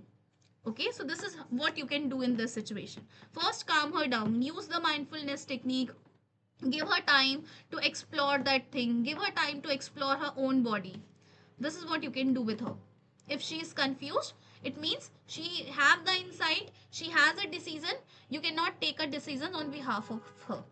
S1: Okay, so this is what you can do in this situation. First, calm her down, use the mindfulness technique, give her time to explore that thing, give her time to explore her own body. This is what you can do with her. If she is confused, it means she have the insight, she has a decision. You cannot take a decision on behalf of her.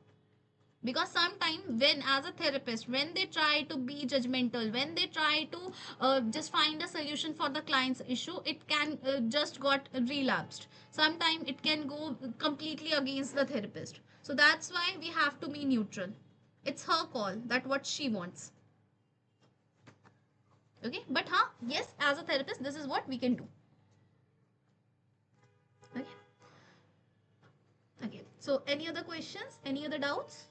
S1: Because sometimes, when as a therapist, when they try to be judgmental, when they try to just find a solution for the client's issue, it can just got relapsed. Sometimes it can go completely against the therapist. So that's why we have to be neutral. It's her call that what she wants. Okay, but yes, as a therapist, this is what we can do. Okay. Okay, so any other questions, any other doubts?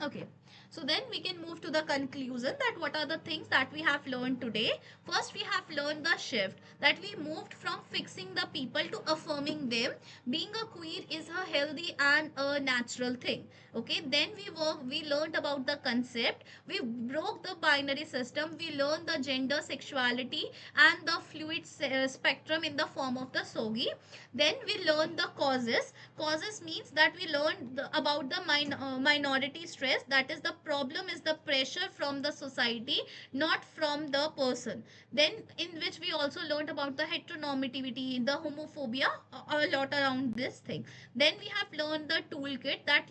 S1: Okay, so then we can move to the conclusion that what are the things that we have learned today. First, we have learned the shift that we moved from fixing the people to affirming them. Being a queer is a healthy and a natural thing. Okay, then we learned about the concept. We broke the binary system. We learned the gender, sexuality, and the fluid spectrum in the form of the sogi. Then we learned the causes. Causes means that we learned about the minority stress, that is the problem is the pressure from the society, not from the person. Then in which we also learned about the heteronormativity, the homophobia, a lot around this thing. Then we have learned the toolkit that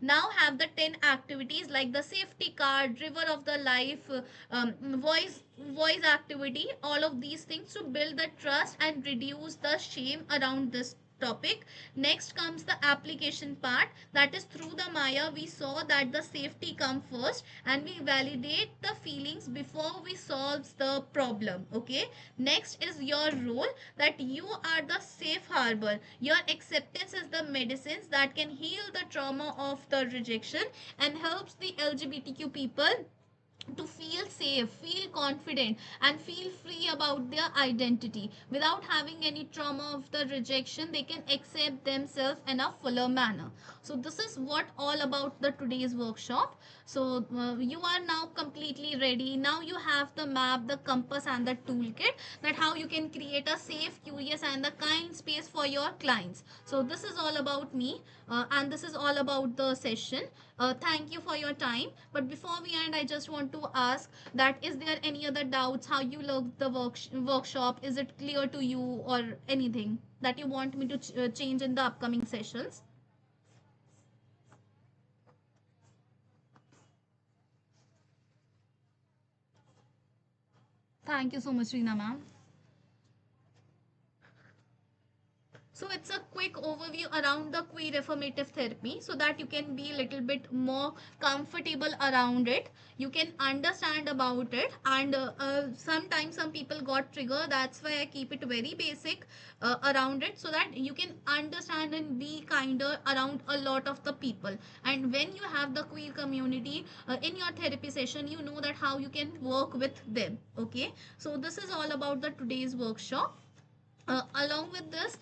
S1: now have the 10 activities like the safety card, river of the life, voice activity, all of these things to build the trust and reduce the shame around this topic. Next comes the application part, that is through the Maya we saw that the safety come first and we validate the feelings before we solve the problem. Okay, next is your role, that you are the safe harbor. Your acceptance is the medicines that can heal the trauma of the rejection and helps the LGBTQ people to feel safe, feel confident, and feel free about their identity. Without having any trauma of the rejection, they can accept themselves in a fuller manner. So this is what all about the today's workshop. So you are now completely ready. Now you have the map, the compass, and the toolkit, that how you can create a safe, curious, and the kind space for your clients. So this is all about me, and this is all about the session. Thank you for your time. But before we end, I just want to ask that is there any other doubts how you look the workshop? Is it clear to you, or anything that you want me to change in the upcoming sessions? Thank you so much, Reena ma'am. So it's a quick overview around the queer affirmative therapy so that you can be a little bit more comfortable around it. You can understand about it, and sometimes some people got triggered. That's why I keep it very basic around it so that you can understand and be kinder around a lot of the people. And when you have the queer community in your therapy session, you know that how you can work with them. Okay, so this is all about the today's workshop. Along with this,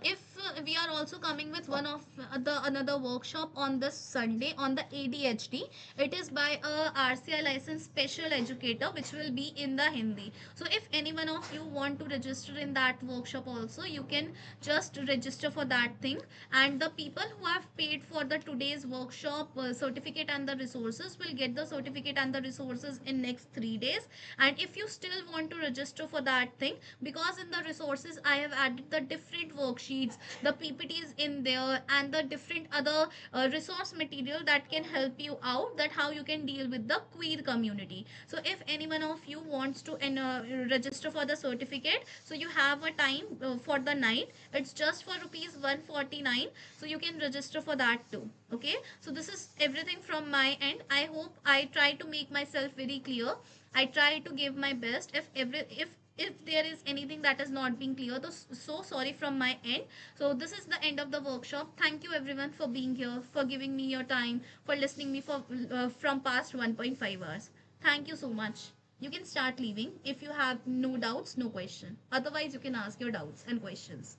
S1: if we are also coming with one of the another workshop on this Sunday on the ADHD. It is by a RCI licensed special educator, which will be in the Hindi. So if any one of you want to register in that workshop also, you can just register for that thing. And the people who have paid for the today's workshop certificate and the resources will get the certificate and the resources in next 3 days. And if you still want to register for that thing, because in the resources I have added the different worksheets, the PPTs in there, and the different other resource material that can help you out, that how you can deal with the queer community. So if any one of you wants to register for the certificate, so you have a time for the night. It's just for rupees 149, so you can register for that too. Okay, so this is everything from my end. I hope I try to make myself very clear. I try to give my best. If there is anything that is not being clear, so sorry from my end. So this is the end of the workshop. Thank you everyone for being here, for giving me your time, for listening me for from past 1.5 hours. Thank you so much. You can start leaving if you have no doubts, no question. Otherwise, you can ask your doubts and questions.